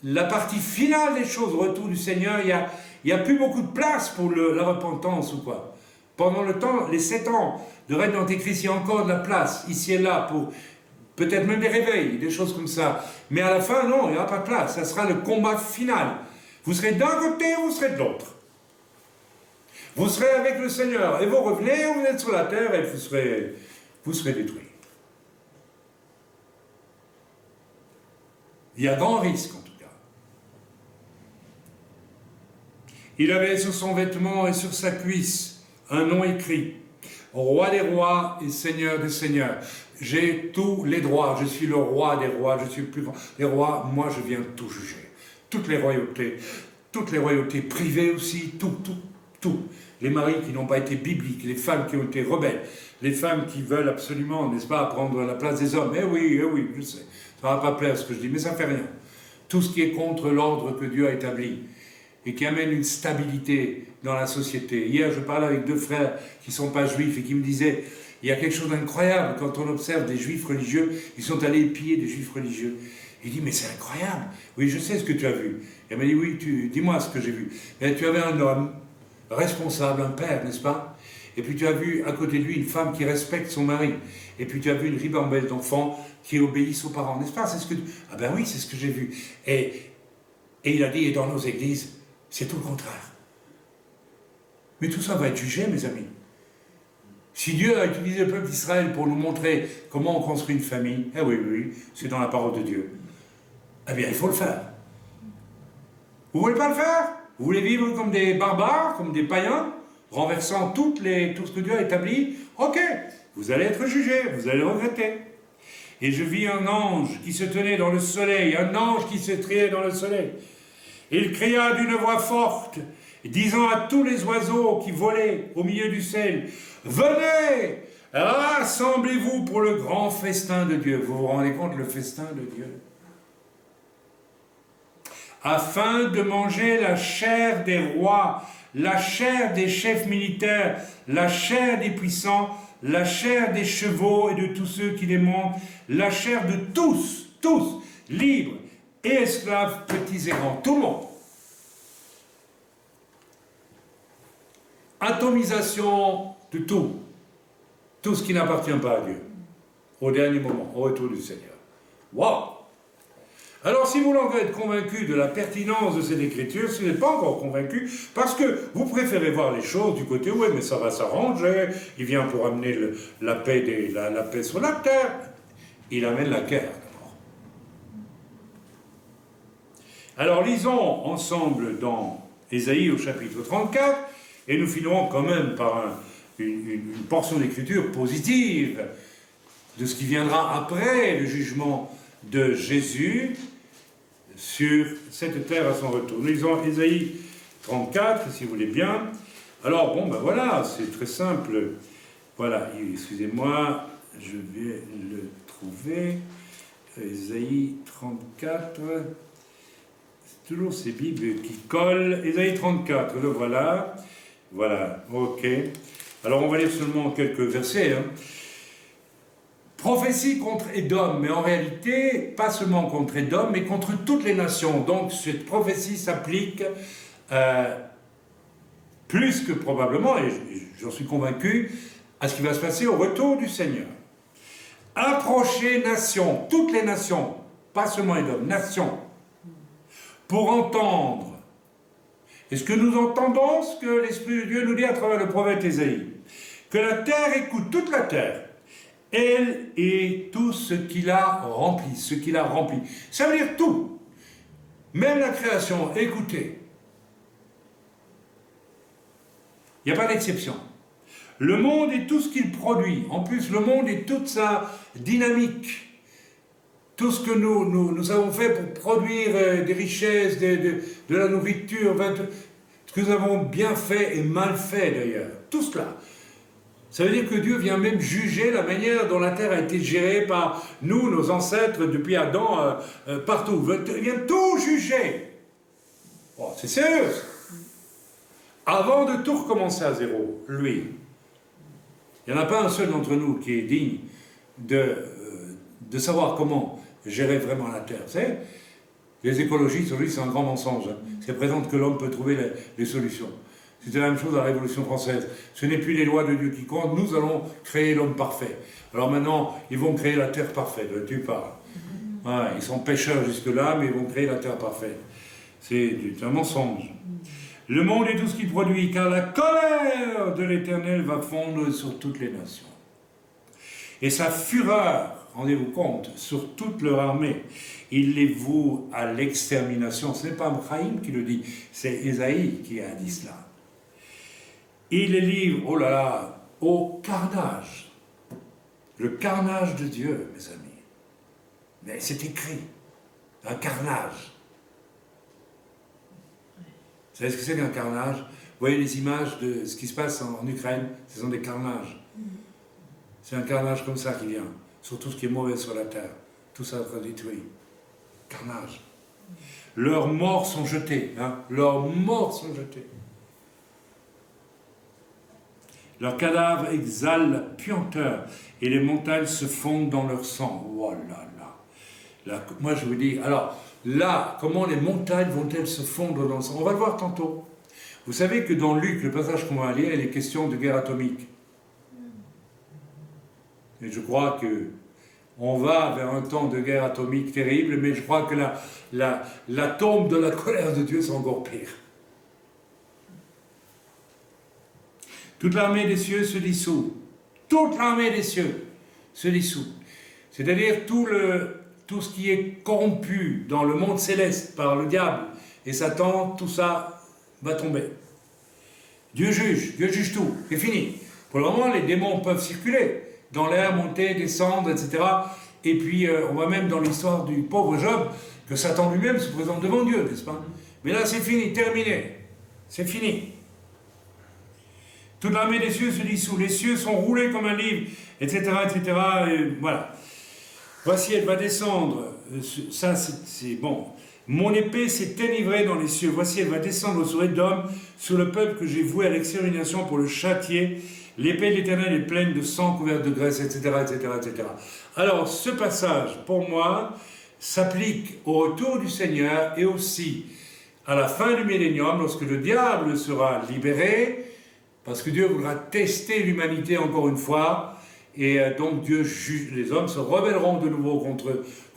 la partie finale des choses, au retour du Seigneur, il n'y a plus beaucoup de place pour la repentance ou quoi. Pendant le temps, les 7 ans de règne d'Antéchrist, il y a encore de la place, ici et là, pour peut-être même des réveils, des choses comme ça. Mais à la fin, non, il n'y aura pas de place. Ça sera le combat final. Vous serez d'un côté ou vous serez de l'autre. Vous serez avec le Seigneur et vous revenez, vous êtes sur la terre et vous serez détruits. Il y a grand risque en tout cas. Il avait sur son vêtement et sur sa cuisse un nom écrit: Roi des rois et Seigneur des seigneurs. J'ai tous les droits, je suis le roi des rois, je suis le plus grand des rois, moi je viens tout juger. Toutes les royautés privées aussi, tout. Les maris qui n'ont pas été bibliques, les femmes qui ont été rebelles, les femmes qui veulent absolument, n'est-ce pas, prendre la place des hommes. Eh oui, je sais, ça ne va pas plaire ce que je dis, mais ça ne fait rien. Tout ce qui est contre l'ordre que Dieu a établi et qui amène une stabilité dans la société. Hier, je parlais avec 2 frères qui ne sont pas juifs et qui me disaient, Il y a quelque chose d'incroyable quand on observe des juifs religieux, ils sont allés piller des juifs religieux. Il dit, mais c'est incroyable. Oui, je sais ce que tu as vu. Elle m'a dit, oui, dis-moi ce que j'ai vu. Et tu avais un homme responsable, un père, n'est-ce pas? Et puis tu as vu à côté de lui une femme qui respecte son mari. Et puis tu as vu une ribambelle d'enfants qui obéissent aux parents, n'est-ce pas? C'est ce que... Ah ben oui, c'est ce que j'ai vu. Et il a dit, et dans nos églises, c'est tout le contraire. Mais tout ça va être jugé, mes amis. Si Dieu a utilisé le peuple d'Israël pour nous montrer comment on construit une famille, eh oui, oui, c'est dans la parole de Dieu. Eh bien, il faut le faire. Vous ne voulez pas le faire? Vous voulez vivre comme des barbares, comme des païens, renversant tout ce que Dieu a établi? Ok, vous allez être jugés, vous allez le regretter. Et je vis un ange qui se tenait dans le soleil, un ange qui se triait dans le soleil. Il cria d'une voix forte, disant à tous les oiseaux qui volaient au milieu du ciel, « Venez, rassemblez-vous pour le grand festin de Dieu. » Vous vous rendez compte, le festin de Dieu? Afin de manger la chair des rois, la chair des chefs militaires, la chair des puissants, la chair des chevaux et de tous ceux qui les montent, la chair de tous, libres et esclaves, petits et grands, tout le monde. Atomisation de tout ce qui n'appartient pas à Dieu, au dernier moment, au retour du Seigneur. Waouh! Alors, si vous voulez être convaincu de la pertinence de cette écriture, si vous n'êtes pas encore convaincu, parce que vous préférez voir les choses du côté, oui, mais ça va s'arranger, il vient pour amener la paix sur la terre, il amène la guerre d'abord. Alors, lisons ensemble dans Ésaïe au chapitre 34, et nous finirons quand même par une portion d'écriture positive de ce qui viendra après le jugement de Jésus sur cette terre à son retour. Nous lisons Ésaïe 34, si vous voulez bien. Alors, bon, ben voilà, c'est très simple. Voilà, excusez-moi, je vais le trouver. Ésaïe 34, c'est toujours ces Bibles qui collent. Ésaïe 34, le voilà. Voilà, ok. Alors, on va lire seulement quelques versets, hein. Prophétie contre Édom, mais en réalité, pas seulement contre Édom, mais contre toutes les nations. Donc, cette prophétie s'applique plus que probablement, et j'en suis convaincu, à ce qui va se passer au retour du Seigneur. Approchez nations, toutes les nations, pas seulement Édom, nations, pour entendre. Est-ce que nous entendons ce que l'Esprit de Dieu nous dit à travers le prophète Ésaïe? Que la terre écoute, toute la terre, elle et tout ce qu'il a rempli, Ça veut dire tout. Même la création, écoutez. Il n'y a pas d'exception. Le monde et tout ce qu'il produit. En plus, le monde et toute sa dynamique. Tout ce que nous avons fait pour produire des richesses, de la nourriture, ce que nous avons bien fait et mal fait d'ailleurs. Tout cela. Ça veut dire que Dieu vient même juger la manière dont la terre a été gérée par nous, nos ancêtres, depuis Adam, partout. Il vient tout juger. Oh, c'est sérieux. Avant de tout recommencer à zéro, lui. Il n'y en a pas un seul d'entre nous qui est digne de savoir comment gérer vraiment la terre. Vous savez, les écologistes, aujourd'hui, c'est un grand mensonge. C'est présente que l'homme peut trouver les solutions. C'était la même chose à la Révolution française. Ce n'est plus les lois de Dieu qui comptent, nous allons créer l'homme parfait. Alors maintenant, ils vont créer la terre parfaite, tu parles. Ouais, ils sont pécheurs jusque-là, mais ils vont créer la terre parfaite. C'est un mensonge. Le monde est tout ce qu'il produit, car la colère de l'Éternel va fondre sur toutes les nations. Et sa fureur, rendez-vous compte, sur toute leur armée, il les voue à l'extermination. Ce n'est pas Abraham qui le dit, c'est Ésaïe qui a dit cela. Il les livre, oh là là, au carnage. Le carnage de Dieu, mes amis. Mais c'est écrit, un carnage. Vous savez ce que c'est qu'un carnage? Vous voyez les images de ce qui se passe en Ukraine, ce sont des carnages. C'est un carnage comme ça qui vient, sur tout ce qui est mauvais sur la terre. Tout ça sera détruit. Carnage. Leurs morts sont jetés, hein? Leurs morts sont jetés. Leurs cadavres exhalent la puanteur et les montagnes se fondent dans leur sang. Oh là là. Moi je vous dis, alors là, comment les montagnes vont-elles se fondre dans le sang? On va le voir tantôt. Vous savez que dans Luc, le passage qu'on va lire, il est question de guerre atomique. Et je crois que on va vers un temps de guerre atomique terrible, mais je crois que l'atome de la colère de Dieu, c'est encore pire. Toute l'armée des cieux se dissout. Toute l'armée des cieux se dissout. C'est-à-dire tout ce qui est corrompu dans le monde céleste par le diable et Satan, tout ça va tomber. Dieu juge tout, c'est fini. Pour le moment, les démons peuvent circuler dans l'air, monter, descendre, etc. Et puis, on voit même dans l'histoire du pauvre Job que Satan lui-même se présente devant Dieu, n'est-ce pas? Mais là, c'est fini, terminé. C'est fini. Toute l'armée des cieux se dissout, les cieux sont roulés comme un livre, etc., etc. Et voilà. Voici, elle va descendre. Ça, c'est bon. Mon épée s'est enivrée dans les cieux. Voici, elle va descendre sur Édom, sur le peuple que j'ai voué à l'extermination pour le châtier. L'épée de l'Éternel est pleine de sang, couverte de graisse, etc., etc., etc. Alors, ce passage, pour moi, s'applique au retour du Seigneur et aussi à la fin du millénium, lorsque le diable sera libéré, parce que Dieu voudra tester l'humanité encore une fois, et donc Dieu juge, les hommes se rebelleront de nouveau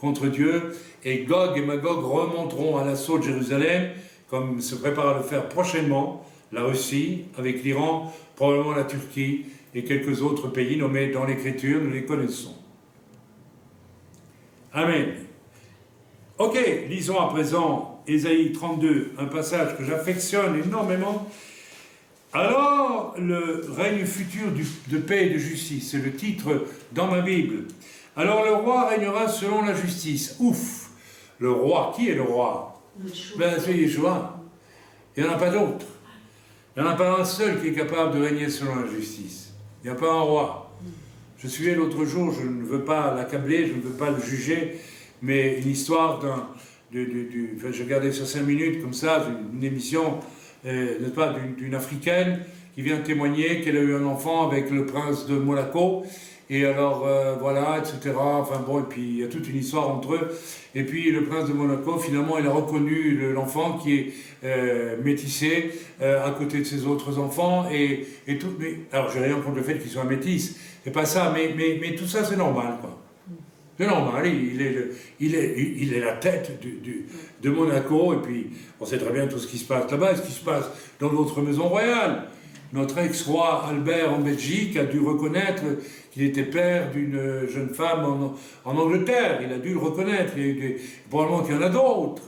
contre Dieu, et Gog et Magog remonteront à l'assaut de Jérusalem, comme se prépare à le faire prochainement la Russie, avec l'Iran, probablement la Turquie, et quelques autres pays nommés dans l'Écriture, nous les connaissons. Amen. Ok, lisons à présent Ésaïe 32, un passage que j'affectionne énormément. Alors, le règne futur de paix et de justice, c'est le titre dans ma Bible. Alors, le roi régnera selon la justice. Ouf! Le roi, qui est le roi? Ben, c'est Yeshua. Il n'y en a pas d'autre. Il n'y en a pas un seul qui est capable de régner selon la justice. Il n'y a pas un roi. Je suivais l'autre jour, je ne veux pas l'accabler, je ne veux pas le juger, mais une histoire enfin, je regardais sur 5 minutes comme ça, une émission, n'est-ce pas, d'une Africaine qui vient témoigner qu'elle a eu un enfant avec le prince de Monaco, et alors voilà, etc. Enfin bon, et puis il y a toute une histoire entre eux. Et puis le prince de Monaco, finalement, il a reconnu l'enfant qui est métissé à côté de ses autres enfants, et tout. Mais, alors j'ai rien contre le fait qu'ils soient métis, c'est pas ça, mais tout ça c'est normal, quoi. C'est normal, il est la tête de Monaco, et puis on sait très bien tout ce qui se passe là-bas, et ce qui se passe dans notre maison royale. Notre ex-roi Albert en Belgique a dû reconnaître qu'il était père d'une jeune femme en Angleterre. Il a dû le reconnaître. Probablement qu'il y en a d'autres.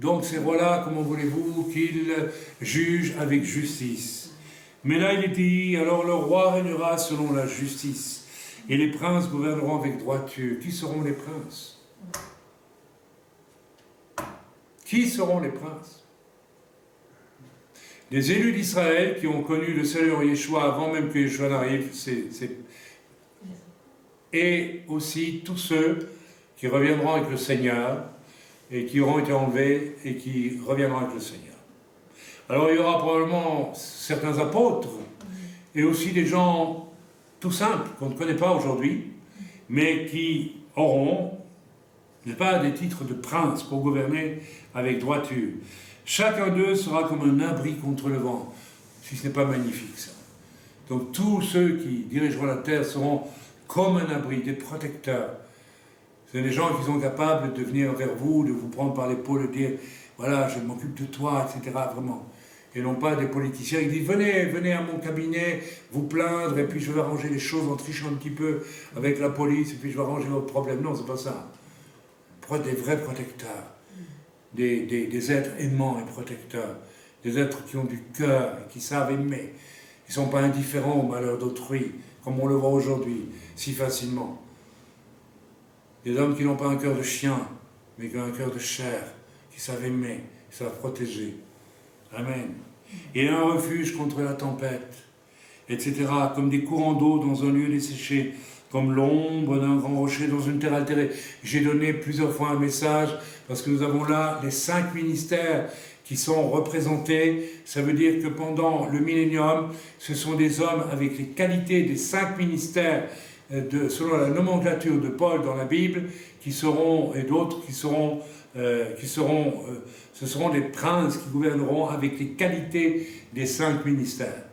Donc c'est voilà, comment voulez-vous, qu'il juge avec justice. Mais là il est dit, alors le roi régnera selon la justice, et les princes gouverneront avec droiture. Qui seront les princes? Qui seront les princes? Les élus d'Israël qui ont connu le salut en Yeshua avant même que Yeshua n'arrive, et aussi tous ceux qui reviendront avec le Seigneur et qui auront été enlevés et qui reviendront avec le Seigneur. Alors il y aura probablement certains apôtres et aussi des gens tout simples qu'on ne connaît pas aujourd'hui, mais qui auront, n'est pas des titres de prince pour gouverner avec droiture. Chacun d'eux sera comme un abri contre le vent, si ce n'est pas magnifique ça. Donc tous ceux qui dirigeront la terre seront comme un abri, des protecteurs. C'est des gens qui sont capables de venir vers vous, de vous prendre par l'épaule, de dire voilà, je m'occupe de toi, etc. Vraiment. Et non pas des politiciens qui disent venez à mon cabinet, vous plaindre, et puis je vais arranger les choses en trichant un petit peu avec la police, et puis je vais arranger votre problème. Non, c'est pas ça. Pour être des vrais protecteurs. Des êtres aimants et protecteurs, des êtres qui ont du cœur et qui savent aimer, qui ne sont pas indifférents au malheur d'autrui, comme on le voit aujourd'hui, si facilement. Des hommes qui n'ont pas un cœur de chien, mais qui ont un cœur de chair, qui savent aimer, qui savent protéger. Amen. Et un refuge contre la tempête, etc., comme des courants d'eau dans un lieu desséché, comme l'ombre d'un grand rocher dans une terre altérée. J'ai donné plusieurs fois un message, parce que nous avons là les 5 ministères qui sont représentés. Ça veut dire que pendant le millénium, ce sont des hommes avec les qualités des 5 ministères, selon la nomenclature de Paul dans la Bible, qui seront, et d'autres qui seront, ce seront des princes qui gouverneront avec les qualités des 5 ministères.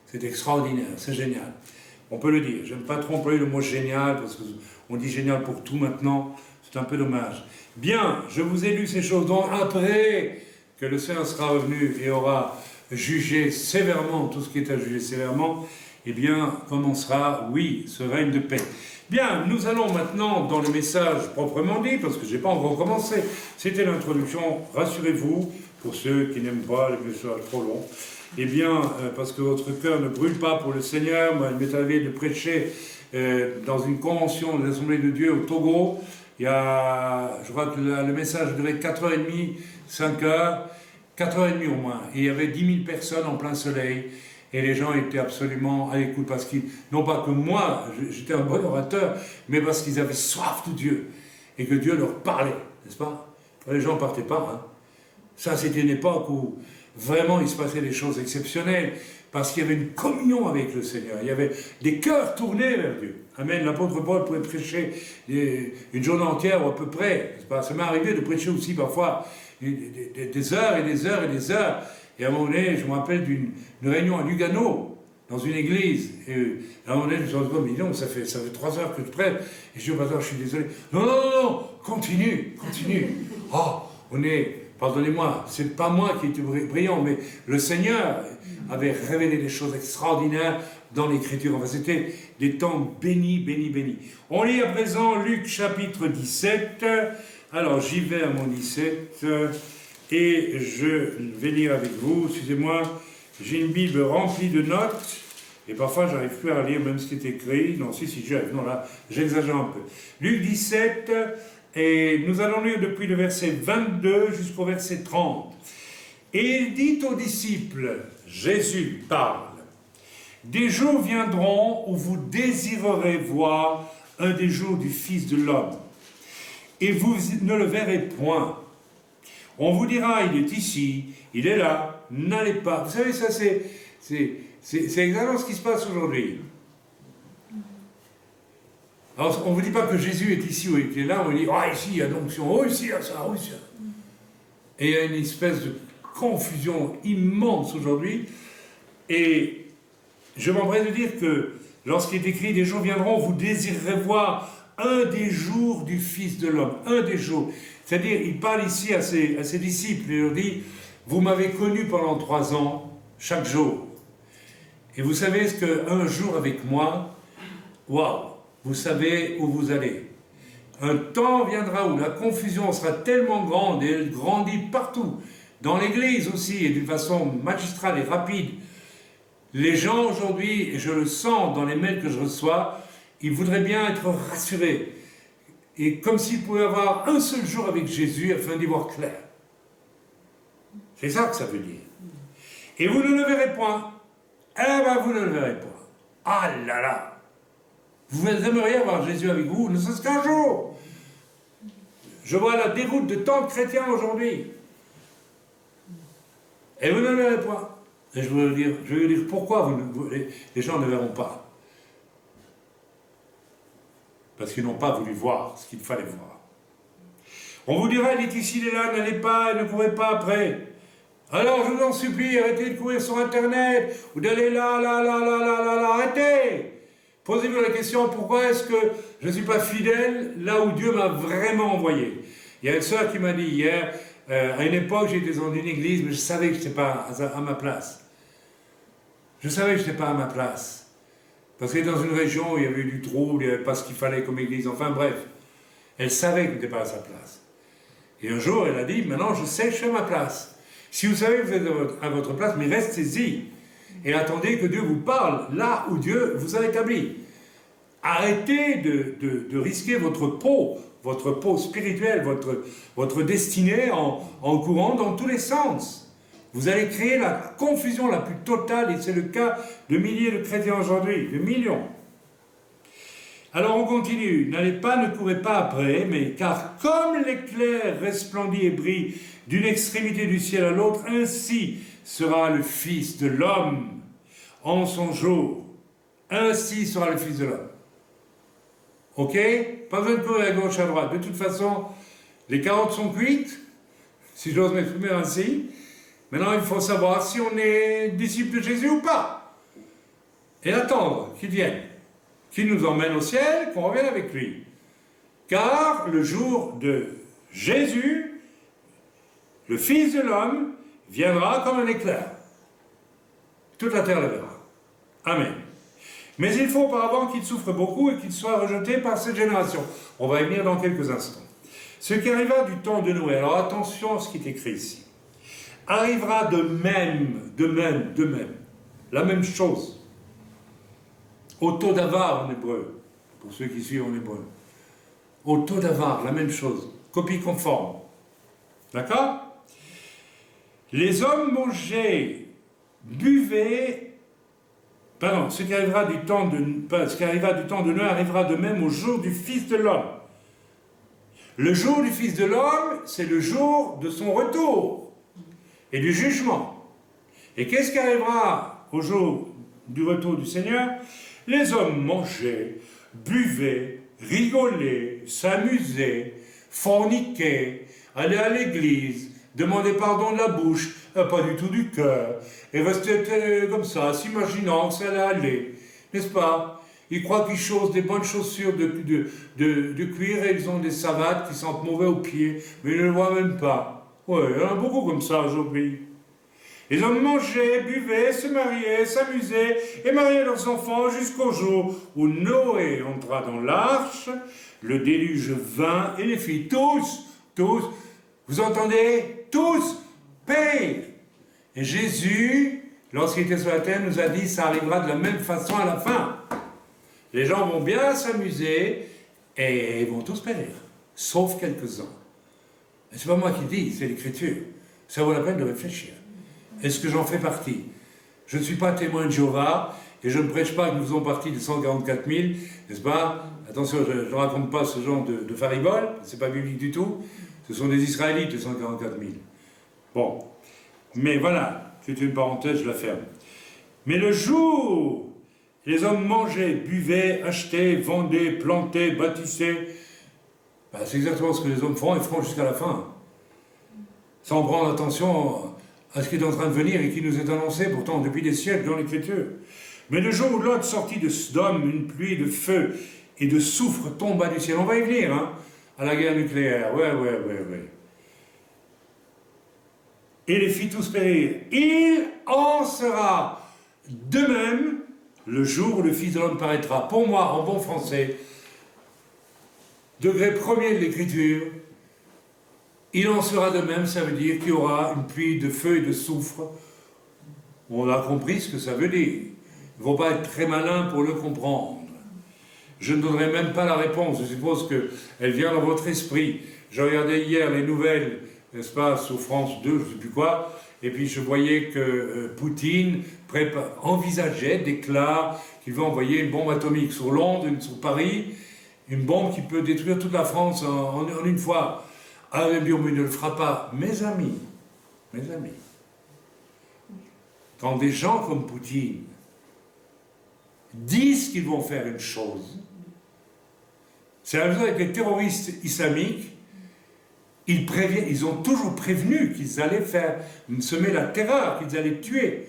C'est extraordinaire, c'est génial. On peut le dire. J'aime pas trop employer le mot génial, parce qu'on dit génial pour tout maintenant. C'est un peu dommage. Bien, je vous ai lu ces choses. Donc après que le Seigneur sera revenu et aura jugé sévèrement tout ce qui est à juger sévèrement, eh bien, commencera, oui, ce règne de paix. Bien, nous allons maintenant dans le message proprement dit, parce que je n'ai pas encore commencé. C'était l'introduction, rassurez-vous, pour ceux qui n'aiment pas les messages trop longs. Eh bien, parce que votre cœur ne brûle pas pour le Seigneur. Moi, il m'est arrivé de prêcher dans une convention de l'Assemblée de Dieu au Togo. Il y a, je crois que le message durait 4h30, 5h, 4h30 au moins. Et il y avait 10 000 personnes en plein soleil. Et les gens étaient absolument à l'écoute, parce qu'ils, non pas que moi, j'étais un bon orateur, mais parce qu'ils avaient soif de Dieu. Et que Dieu leur parlait, n'est-ce pas? Les gens ne partaient pas. Hein. Ça, c'était une époque où vraiment il se passait des choses exceptionnelles, parce qu'il y avait une communion avec le Seigneur. Il y avait des cœurs tournés vers Dieu. Amen. L'apôtre Paul pouvait prêcher une journée entière ou à peu près. Ça m'est arrivé de prêcher aussi parfois des heures et des heures et des heures. Et à un moment donné, je me rappelle d'une réunion à Lugano, dans une église. Et à un moment donné, je me suis dit, mais non, ça fait 3 heures que je prêche. Et je dis au pasteur, je suis désolé. Non, non, non, non, continue. Oh, on est... Pardonnez-moi, c'est pas moi qui étais brillant, mais le Seigneur avait révélé des choses extraordinaires dans l'Écriture. Enfin, c'était des temps bénis. On lit à présent Luc chapitre 17. Alors, j'y vais à mon 17 et je vais lire avec vous. Excusez-moi, j'ai une Bible remplie de notes et parfois, j'arrive plus à lire même ce qui est écrit. Non, si, j'arrive. Non, là, j'exagère un peu. Luc 17... Et nous allons lire depuis le verset 22 jusqu'au verset 30. Et il dit aux disciples, Jésus parle, « Des jours viendront où vous désirerez voir un des jours du Fils de l'homme, et vous ne le verrez point. On vous dira, il est ici, il est là, n'allez pas. » Vous savez, ça c'est exactement ce qui se passe aujourd'hui. Alors, on ne vous dit pas que Jésus est ici ou il est là, on dit, ah, ici il y a l'onction, oh, ici il y a ça, oh, ici il y a ça. Et il y a une espèce de confusion immense aujourd'hui. Et je m'empresse de dire que lorsqu'il est écrit, des jours viendront, vous désirerez voir un des jours du Fils de l'homme, un des jours. C'est-à-dire, il parle ici à ses disciples, il leur dit, vous m'avez connu pendant 3 ans, chaque jour. Et vous savez ce qu'un jour avec moi, waouh! Vous savez où vous allez. Un temps viendra où la confusion sera tellement grande et elle grandit partout, dans l'Église aussi, et d'une façon magistrale et rapide. Les gens aujourd'hui, et je le sens dans les mails que je reçois, ils voudraient bien être rassurés. Et comme s'ils pouvaient avoir un seul jour avec Jésus afin d'y voir clair. C'est ça que ça veut dire. Et vous ne le verrez point. Eh bien, vous ne le verrez point. Ah là là! Vous aimeriez avoir Jésus avec vous, ne serait-ce qu'un jour. Je vois la déroute de tant de chrétiens aujourd'hui. Et vous ne le verrez pas. Et je vais vous dire pourquoi les gens ne verront pas. Parce qu'ils n'ont pas voulu voir ce qu'il fallait voir. On vous dira, il est ici, il est là, n'allez pas, ne courez pas après. Alors je vous en supplie, arrêtez de courir sur Internet, ou d'aller là, arrêtez. Posez-vous la question, pourquoi est-ce que je ne suis pas fidèle là où Dieu m'a vraiment envoyé? Il y a une sœur qui m'a dit hier, à une époque j'étais dans une église, mais je savais que je n'étais pas à ma place. Je savais que je n'étais pas à ma place. Parce que dans une région où il y avait eu du trouble, il n'y avait pas ce qu'il fallait comme église, enfin bref. Elle savait qu'elle n'était pas à sa place. Et un jour, elle a dit, maintenant je sais que je suis à ma place. Si vous savez que vous êtes à votre place, mais restez-y. Et attendez que Dieu vous parle là où Dieu vous a établi. Arrêtez de risquer votre peau spirituelle, votre destinée en courant dans tous les sens. Vous allez créer la confusion la plus totale, et c'est le cas de milliers de chrétiens aujourd'hui, de millions. Alors on continue. N'allez pas, ne courez pas après, mais car comme l'éclair resplendit et brille d'une extrémité du ciel à l'autre, ainsi sera le Fils de l'homme en son jour. Ainsi sera le Fils de l'homme. Ok? Pas besoin de courir à gauche, à droite. De toute façon, les carottes sont cuites, si j'ose m'exprimer ainsi. Maintenant, il faut savoir si on est disciple de Jésus ou pas. Et attendre qu'il vienne, qu'il nous emmène au ciel, qu'on revienne avec lui. Car le jour de Jésus, le Fils de l'homme, viendra comme un éclair. Toute la terre le verra. Amen. Mais il faut auparavant qu'il souffre beaucoup et qu'il soit rejeté par cette génération. On va y venir dans quelques instants. Ce qui arriva du temps de Noé, alors attention à ce qui est écrit ici, arrivera de même, la même chose. Au taux d'avar en hébreu, pour ceux qui suivent en hébreu. Au taux d'avar, la même chose, copie conforme. D'accord? Les hommes mangeaient, buvaient, ce qui arriva du temps de Noé arrivera de même au jour du Fils de l'homme. Le jour du Fils de l'homme, c'est le jour de son retour et du jugement. Et qu'est-ce qui arrivera au jour du retour du Seigneur? Les hommes mangeaient, buvaient, rigolaient, s'amusaient, forniquaient, allaient à l'église, demandaient pardon de la bouche, pas du tout du cœur, et restaient comme ça, s'imaginant que ça allait aller, n'est-ce pas? Ils croient qu'ils chaussent des bonnes chaussures de cuir et ils ont des savates qui sentent mauvais aux pieds, mais ils ne le voient même pas. Ouais, il y en a beaucoup comme ça aujourd'hui. Les hommes mangeaient, buvaient, se mariaient, s'amusaient et mariaient leurs enfants jusqu'au jour où Noé entra dans l'arche, le déluge vint et les fit tous, vous entendez? Tous payent. Et Jésus, lorsqu'il était sur la terre, nous a dit ça arrivera de la même façon à la fin. Les gens vont bien s'amuser et ils vont tous périr, sauf quelques-uns. Et c'est pas moi qui dis, c'est l'Écriture. Ça vaut la peine de réfléchir. Est-ce que j'en fais partie? Je ne suis pas témoin de Jéhovah et je ne prêche pas que nous faisons partie des 144 000, n'est-ce pas? Attention, je ne raconte pas ce genre de faribole, c'est pas biblique du tout. Ce sont des Israélites, les 144 000. Bon, mais voilà, c'est une parenthèse, je la ferme. Mais le jour, les hommes mangeaient, buvaient, achetaient, vendaient, plantaient, bâtissaient. C'est exactement ce que les hommes feront et feront jusqu'à la fin. Sans prendre attention à ce qui est en train de venir et qui nous est annoncé pourtant depuis des siècles dans l'Écriture. Mais le jour où Lot sortit de Sodome, une pluie de feu et de soufre tomba du ciel. On va y venir, hein, à la guerre nucléaire. Ouais. Et les fit tous périr. Il en sera de même le jour où le Fils de l'homme paraîtra. Pour moi, en bon français, degré premier de l'Écriture, il en sera de même, ça veut dire qu'il y aura une pluie de feu et de soufre. On a compris ce que ça veut dire. Il ne faut pas être très malin pour le comprendre. Je ne donnerai même pas la réponse, je suppose qu'elle vient dans votre esprit. J'ai regardé hier les nouvelles, n'est-ce pas, sur France 2, je ne sais plus quoi, et puis je voyais que Poutine envisageait, déclare qu'il va envoyer une bombe atomique sur Londres, sur Paris, une bombe qui peut détruire toute la France en une fois. Ah, mais il ne le fera pas. Mes amis, quand des gens comme Poutine disent qu'ils vont faire une chose, c'est la même chose avec les terroristes islamiques, ils ont toujours prévenu qu'ils allaient semer la terreur, qu'ils allaient tuer.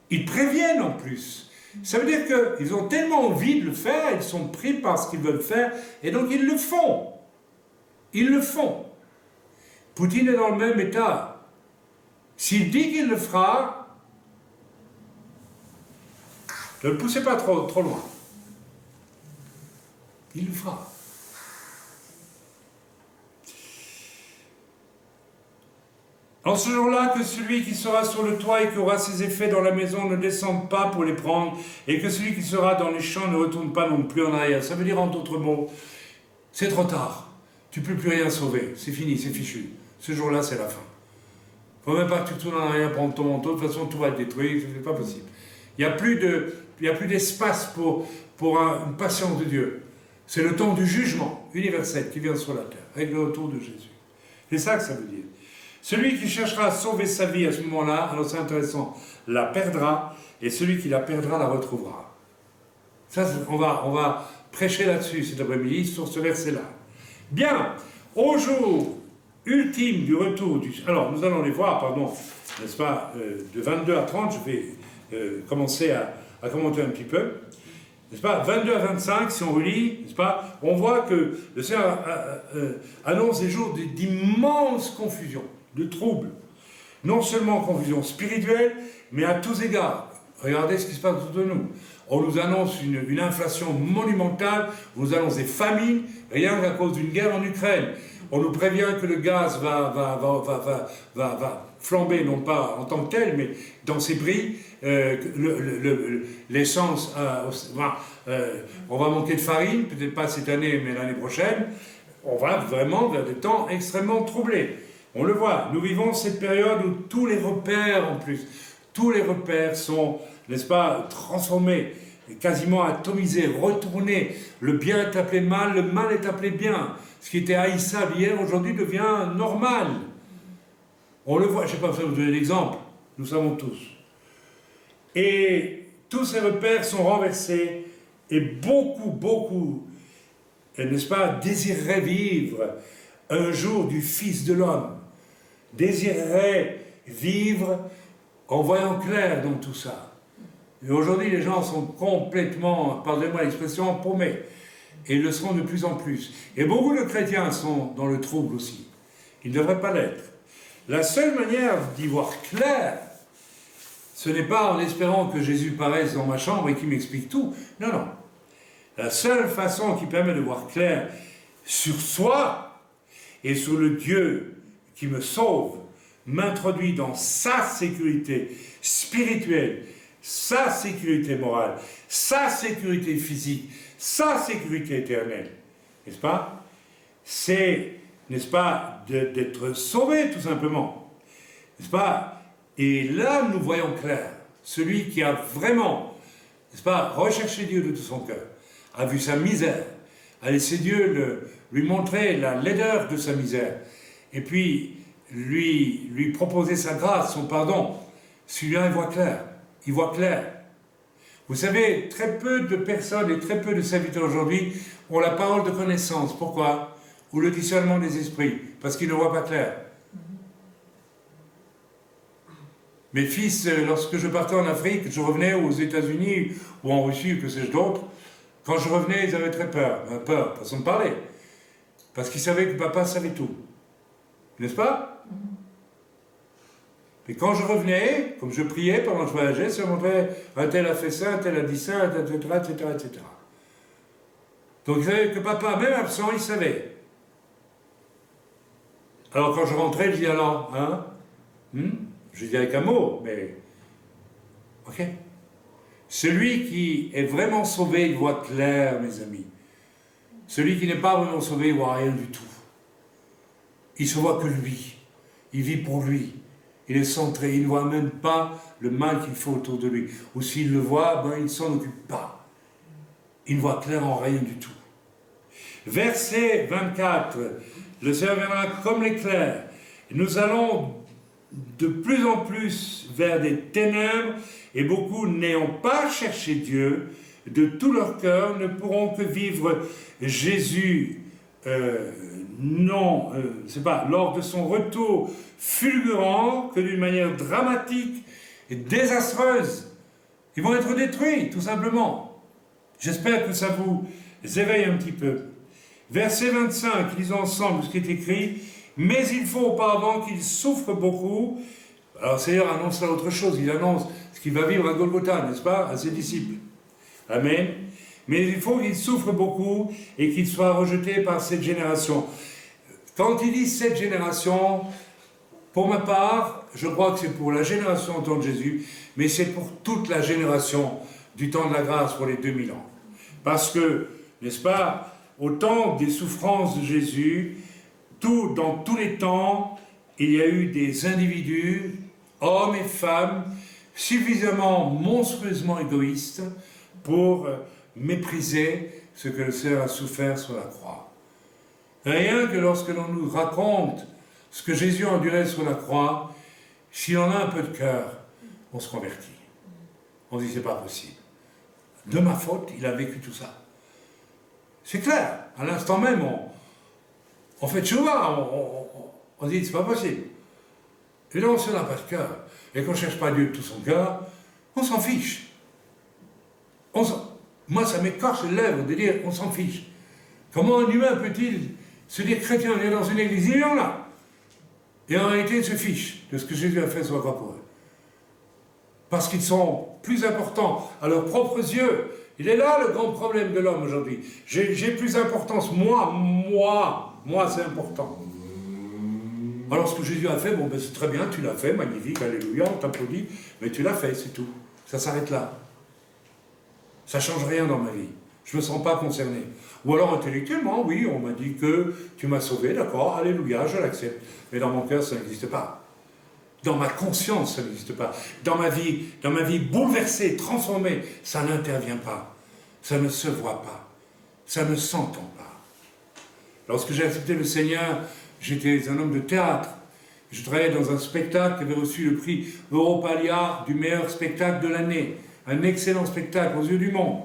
Ils préviennent en plus. Ça veut dire qu'ils ont tellement envie de le faire, ils sont pris par ce qu'ils veulent faire, et donc ils le font. Ils le font. Poutine est dans le même état. S'il dit qu'il le fera, ne le poussez pas trop loin. Il le fera. En ce jour-là, que celui qui sera sur le toit et qui aura ses effets dans la maison ne descende pas pour les prendre, et que celui qui sera dans les champs ne retourne pas non plus en arrière. Ça veut dire en d'autres mots, c'est trop tard. Tu ne peux plus rien sauver. C'est fini, c'est fichu. Ce jour-là, c'est la fin. Il ne faut même pas que tu retournes en arrière, prendre ton manteau. De toute façon, tout va être détruit. Ce n'est pas possible. Il n'y a plus d'espace pour une patience de Dieu. C'est le temps du jugement universel qui vient sur la terre, avec le retour de Jésus. C'est ça que ça veut dire. Celui qui cherchera à sauver sa vie à ce moment-là, alors c'est intéressant, la perdra, et celui qui la perdra la retrouvera. Ça, on va prêcher là-dessus cet après-midi, sur ce verset-là. Bien, au jour ultime du retour du... Alors, nous allons les voir, pardon, n'est-ce pas, de 22 à 30, je vais commencer à commenter un petit peu. N'est-ce pas, 22 à 25, si on relit, n'est-ce pas, on voit que le Seigneur annonce des jours d'immense confusion, de troubles. Non seulement confusion spirituelle, mais à tous égards. Regardez ce qui se passe autour de nous. On nous annonce une inflation monumentale, on nous annonce des famines, rien qu'à cause d'une guerre en Ukraine. On nous prévient que le gaz va flamber, non pas en tant que tel, mais dans ses prix. L'essence, on va manquer de farine, peut-être pas cette année, mais l'année prochaine. On va vraiment vers des temps extrêmement troublés. On le voit, nous vivons cette période où tous les repères, en plus, tous les repères sont, n'est-ce pas, transformés, quasiment atomisés, retournés. Le bien est appelé mal, le mal est appelé bien. Ce qui était haïssable hier, aujourd'hui, devient normal. On le voit, je ne sais pas si vous donner l'exemple, nous savons tous. Et tous ces repères sont renversés, et beaucoup, n'est-ce pas, désireraient vivre un jour du Fils de l'homme, désireraient vivre en voyant clair dans tout ça. Et aujourd'hui, les gens sont complètement, pardonnez-moi l'expression, paumés. Et le seront de plus en plus. Et beaucoup de chrétiens sont dans le trouble aussi. Ils ne devraient pas l'être. La seule manière d'y voir clair, ce n'est pas en espérant que Jésus paraisse dans ma chambre et qu'il m'explique tout. Non, non. La seule façon qui permet de voir clair sur soi et sur le Dieu qui me sauve, m'introduit dans sa sécurité spirituelle, sa sécurité morale, sa sécurité physique, sa sécurité éternelle, n'est-ce pas? C'est, n'est-ce pas, d'être sauvé tout simplement, n'est-ce pas? Et là, nous voyons clair, celui qui a vraiment, n'est-ce pas, recherché Dieu de tout son cœur, a vu sa misère, a laissé Dieu lui montrer la laideur de sa misère, et puis lui proposer sa grâce, son pardon. Celui-là, il voit clair. Il voit clair. Vous savez, très peu de personnes et très peu de serviteurs aujourd'hui ont la parole de connaissance. Pourquoi? Ou le discernement des esprits. Parce qu'ils ne voient pas clair. Mes fils, lorsque je partais en Afrique, je revenais aux États-Unis ou en Russie, ou que sais-je d'autre, quand je revenais, ils avaient très peur. Peur, façon de parler. Parce qu'ils savaient que papa savait tout. N'est-ce pas? Et quand je revenais, comme je priais pendant que je voyageais, ça montrait un tel a fait ça, un tel a dit ça, etc., etc., etc. Donc il savait que papa, même absent, il savait. Alors quand je rentrais, je dis alors, hein? Je dis avec un mot, mais... Ok. Celui qui est vraiment sauvé, il voit clair, mes amis. Celui qui n'est pas vraiment sauvé, il ne voit rien du tout. Il se voit que lui. Il vit pour lui. Il est centré. Il ne voit même pas le mal qu'il faut autour de lui. Ou s'il le voit, il ne s'en occupe pas. Il ne voit clair en rien du tout. Verset 24. Le Seigneur viendra comme l'éclair. Nous allons de plus en plus vers des ténèbres, et beaucoup n'ayant pas cherché Dieu, de tout leur cœur, ne pourront que vivre Jésus, c'est pas lors de son retour fulgurant, que d'une manière dramatique et désastreuse. Ils vont être détruits, tout simplement. J'espère que ça vous éveille un petit peu. Verset 25, lisons ensemble ce qui est écrit. Mais il faut auparavant qu'il souffre beaucoup. Alors, le Seigneur annonce là autre chose. Il annonce ce qu'il va vivre à Golgotha, n'est-ce pas, à ses disciples. Amen. Mais il faut qu'il souffre beaucoup et qu'il soit rejeté par cette génération. Quand il dit cette génération, pour ma part, je crois que c'est pour la génération au temps de Jésus, mais c'est pour toute la génération du temps de la grâce pour les 2000 ans. Parce que, n'est-ce pas, au temps des souffrances de Jésus, dans tous les temps, il y a eu des individus, hommes et femmes, suffisamment monstrueusement égoïstes pour mépriser ce que le Seigneur a souffert sur la croix. Rien que lorsque l'on nous raconte ce que Jésus a enduré sur la croix, si on a un peu de cœur, on se convertit. On dit, c'est pas possible. De ma faute, il a vécu tout ça. C'est clair. À l'instant même, on fait tchouva, on dit, c'est pas possible. Évidemment, si on n'a pas de cœur, et qu'on ne cherche pas Dieu de tout son cœur, on s'en fiche. Moi, ça m'écorche les lèvres de dire, on s'en fiche. Comment un humain peut-il se dire chrétien, on est dans une église, il y en a. Et en réalité, il se fiche de ce que Jésus a fait sur la croix pour eux. Parce qu'ils sont plus importants à leurs propres yeux. Il est là le grand problème de l'homme aujourd'hui. J'ai plus d'importance, moi c'est important. Alors ce que Jésus a fait, bon ben c'est très bien, tu l'as fait, magnifique, alléluia, on t'applaudit, mais tu l'as fait, c'est tout. Ça s'arrête là. Ça ne change rien dans ma vie. Je ne me sens pas concerné. Ou alors intellectuellement, oui, on m'a dit que tu m'as sauvé, d'accord, alléluia, je l'accepte. Mais dans mon cœur, ça n'existe pas. Dans ma conscience, ça n'existe pas. Dans ma vie bouleversée, transformée, ça n'intervient pas. Ça ne se voit pas. Ça ne s'entend pas. Lorsque j'ai accepté le Seigneur, j'étais un homme de théâtre. Je travaillais dans un spectacle qui avait reçu le prix Europaliard du meilleur spectacle de l'année. Un excellent spectacle aux yeux du monde.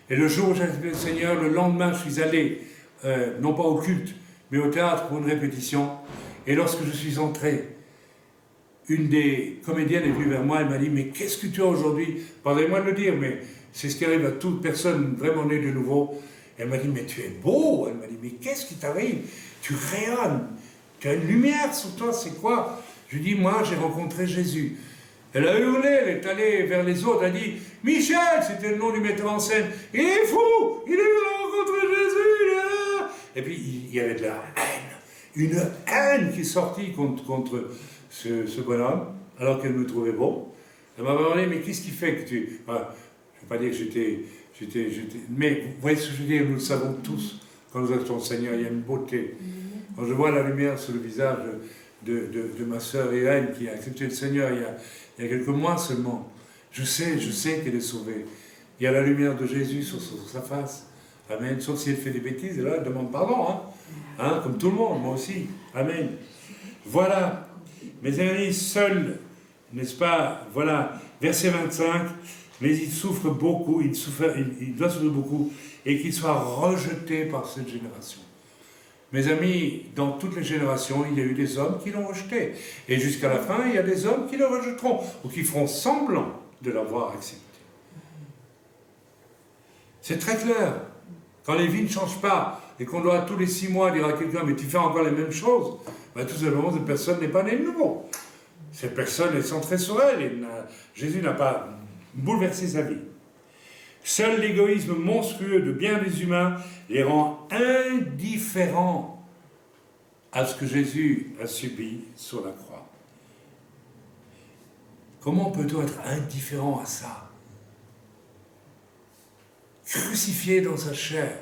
Et le jour où j'ai accepté le Seigneur, le lendemain, je suis allé, non pas au culte, mais au théâtre pour une répétition. Et lorsque je suis entré, une des comédiennes est venue vers moi, elle m'a dit, mais qu'est-ce que tu as aujourd'hui? Pardonnez-moi de le dire, mais c'est ce qui arrive à toute personne vraiment née de nouveau. Elle m'a dit, mais tu es beau. Elle m'a dit, mais qu'est-ce qui t'arrive? Tu rayonnes, tu as une lumière sur toi, c'est quoi? Je lui dis, moi j'ai rencontré Jésus. Elle a hurlé, elle est allée vers les autres, elle a dit, Michel, c'était le nom du metteur en scène, il est fou, il a rencontré Jésus, il est là. Et puis il y avait de la haine, une haine qui est sortie contre ce bonhomme, alors qu'elle me trouvait beau. Elle m'a demandé, mais qu'est-ce qui fait que tu... Enfin, je ne vais pas dire que j'étais... Mais vous voyez ce que je veux dire, nous le savons tous, quand nous achetons le Seigneur, il y a une beauté. Quand je vois la lumière sur le visage de ma sœur Hélène, qui a accepté le Seigneur il y a quelques mois seulement, je sais qu'elle est sauvée. Il y a la lumière de Jésus sur sa face. Amen. Sauf si elle fait des bêtises, et là, elle demande pardon. Hein, comme tout le monde, moi aussi. Amen. Voilà. Mes amis, seul, n'est-ce pas, voilà, verset 25, mais il souffre beaucoup, il doit souffrir beaucoup, et qu'il soit rejeté par cette génération. Mes amis, dans toutes les générations, il y a eu des hommes qui l'ont rejeté. Et jusqu'à la fin, il y a des hommes qui le rejetteront, ou qui feront semblant de l'avoir accepté. C'est très clair. Quand les vies ne changent pas, et qu'on doit tous les 6 mois dire à quelqu'un, mais tu fais encore les mêmes choses, ben, tout simplement, cette personne n'est pas née de nouveau. Cette personne est centrée sur elle, et Jésus n'a pas bouleversé sa vie. Seul l'égoïsme monstrueux de bien des humains les rend indifférents à ce que Jésus a subi sur la croix. Comment peut-on être indifférent à ça? Crucifié dans sa chair,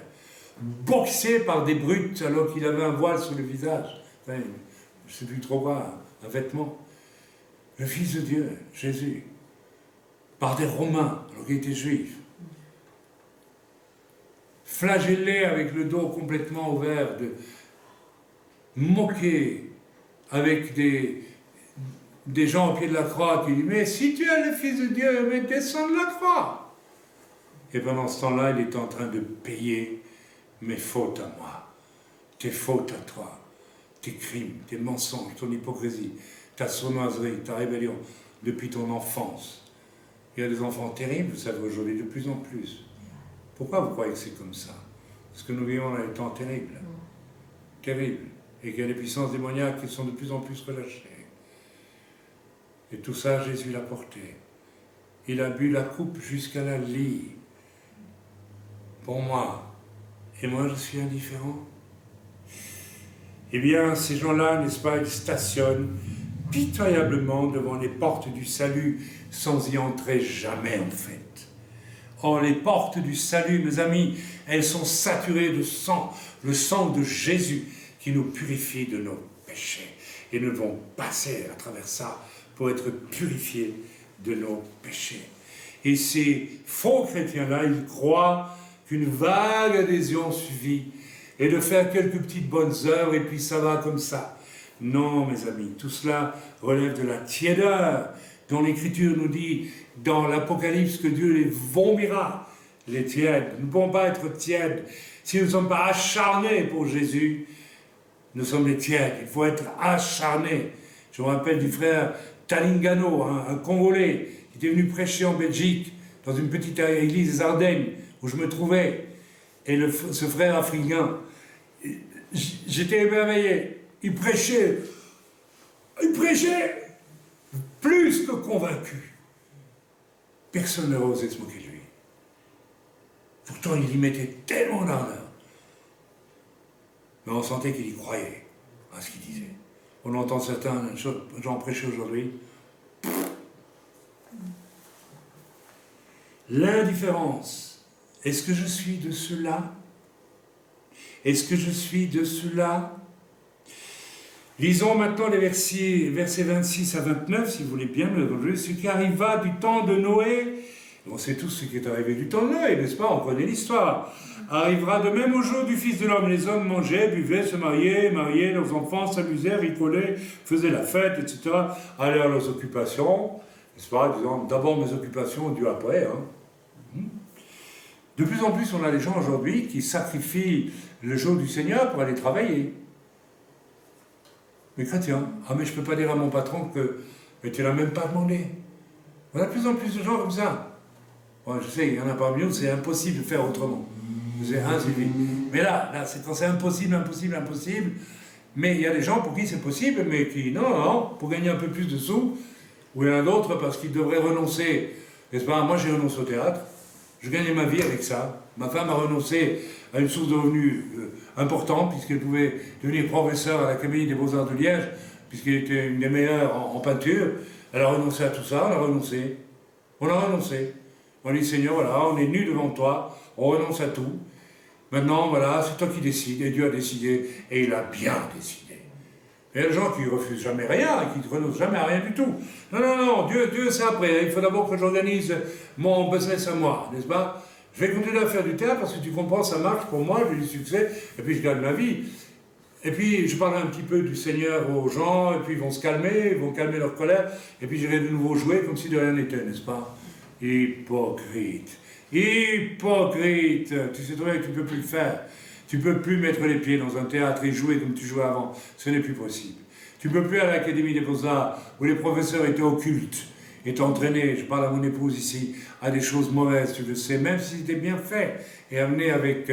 boxé par des brutes alors qu'il avait un voile sur le visage, enfin, je ne sais plus trop quoi, un vêtement. Le Fils de Dieu, Jésus, par des Romains alors qu'il était juif, flagellé avec le dos complètement ouvert, moqué avec des gens au pied de la croix qui disent « Mais si tu es le Fils de Dieu, mais descends de la croix !» Et pendant ce temps-là, il est en train de payer mes fautes à moi, tes fautes à toi, tes crimes, tes mensonges, ton hypocrisie, ta sournoiserie, ta rébellion, depuis ton enfance. Il y a des enfants terribles, vous savez, aujourd'hui, de plus en plus. Pourquoi vous croyez que c'est comme ça? Parce que nous vivons dans des temps terribles. Terribles. Et qu'il y a des puissances démoniaques qui sont de plus en plus relâchées. Et tout ça, Jésus l'a porté. Il a bu la coupe jusqu'à la lie. Pour moi. Et moi, je suis indifférent. Eh bien, ces gens-là, n'est-ce pas, ils stationnent pitoyablement devant les portes du salut, sans y entrer jamais, en fait. Or, les portes du salut, mes amis, elles sont saturées de sang, le sang de Jésus, qui nous purifie de nos péchés. Et nous devons passer à travers ça pour être purifiés de nos péchés. Et ces faux chrétiens-là, ils croient qu'une vague adhésion suffit, et de faire quelques petites bonnes œuvres, et puis ça va comme ça. Non, mes amis, tout cela relève de la tiédeur, dont l'Écriture nous dit dans l'Apocalypse que Dieu les vomira, les tièdes. Nous ne pouvons pas être tièdes si nous ne sommes pas acharnés pour Jésus. Nous sommes les tièdes, il faut être acharnés. Je me rappelle du frère Talingano, un Congolais, qui était venu prêcher en Belgique, dans une petite église des Ardennes, où je me trouvais. Et ce frère africain, j'étais émerveillé. Il prêchait plus que convaincu. Personne n'aurait osé se moquer de lui. Pourtant, il y mettait tellement d'ardeur. Mais on sentait qu'il y croyait à ce qu'il disait. On entend certains gens prêcher aujourd'hui. L'indifférence. Est-ce que je suis de cela? Est-ce que je suis de cela? Lisons maintenant les versets 26 à 29, si vous voulez bien me relever. Ce qui arriva du temps de Noé, on sait tous ce qui est arrivé du temps de Noé, n'est-ce pas? On connaît l'histoire. Arrivera de même au jour du Fils de l'homme. Les hommes mangeaient, buvaient, se mariaient, leurs enfants s'amusaient, rigolaient, faisaient la fête, etc. Allaient à leurs occupations, n'est-ce pas? Disant d'abord mes occupations, Dieu après. De plus en plus, on a des gens aujourd'hui qui sacrifient le jour du Seigneur pour aller travailler. Mais chrétiens, mais je ne peux pas dire à mon patron que mais tu ne l'as même pas demandé. On a de plus en plus de gens comme ça. Bon, je sais, il y en a parmi nous, c'est impossible de faire autrement. C'est insuffisant. Mais là c'est quand c'est impossible. Mais il y a des gens pour qui c'est possible, mais qui, non, pour gagner un peu plus de sous, ou il y en a d'autres parce qu'ils devraient renoncer. N'est-ce pas? Moi, j'ai renoncé au théâtre. Je gagnais ma vie avec ça. Ma femme a renoncé à une source de revenus importante, puisqu'elle pouvait devenir professeure à l'Académie des Beaux-Arts de Liège, puisqu'elle était une des meilleures en peinture. Elle a renoncé à tout ça, on a renoncé. On dit, Seigneur, voilà, on est nus devant toi, on renonce à tout. Maintenant, voilà, c'est toi qui décides, et Dieu a décidé, et il a bien décidé. Il y a des gens qui ne refusent jamais rien, qui ne renoncent jamais à rien du tout. Non, Dieu c'est après, il faut d'abord que j'organise mon business à moi, n'est-ce pas? Je vais continuer à faire du théâtre parce que tu comprends, ça marche pour moi, j'ai du succès, et puis je gagne ma vie. Et puis je parle un petit peu du Seigneur aux gens, et puis ils vont se calmer, ils vont calmer leur colère, et puis j'irai de nouveau jouer comme si de rien n'était, n'est-ce pas? Hypocrite, tu sais très bien que tu ne peux plus le faire. Tu ne peux plus mettre les pieds dans un théâtre et jouer comme tu jouais avant, ce n'est plus possible. Tu ne peux plus aller à l'Académie des Beaux-Arts où les professeurs étaient occultes, étaient entraînés, je parle à mon épouse ici, à des choses mauvaises, tu le sais, même si c'était bien fait, et amené avec...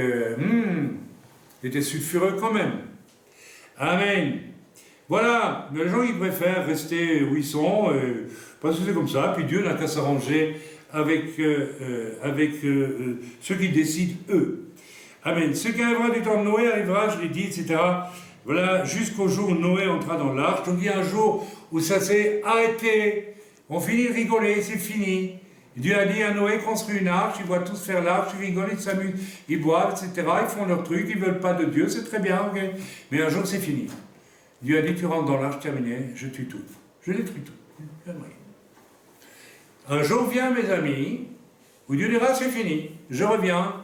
était sulfureux quand même. Amen. Voilà, les gens ils préfèrent rester où ils sont, parce que c'est comme ça, puis Dieu n'a qu'à s'arranger avec ceux qui décident eux. Amen. Ce qui arrivera du temps de Noé arrivera, je l'ai dit, etc. Voilà, jusqu'au jour où Noé entra dans l'arche. Donc il y a un jour où ça s'est arrêté. On finit de rigoler, c'est fini. Dieu a dit à Noé, construis une arche, ils voient tous faire l'arche, ils rigolent, ils s'amusent, ils boivent, etc. Ils font leur truc, ils ne veulent pas de Dieu, c'est très bien, ok. Mais un jour c'est fini. Dieu a dit, tu rentres dans l'arche, terminé, je tue tout. Je détruis tout. Un jour vient, mes amis, où Dieu dira, c'est fini, je reviens,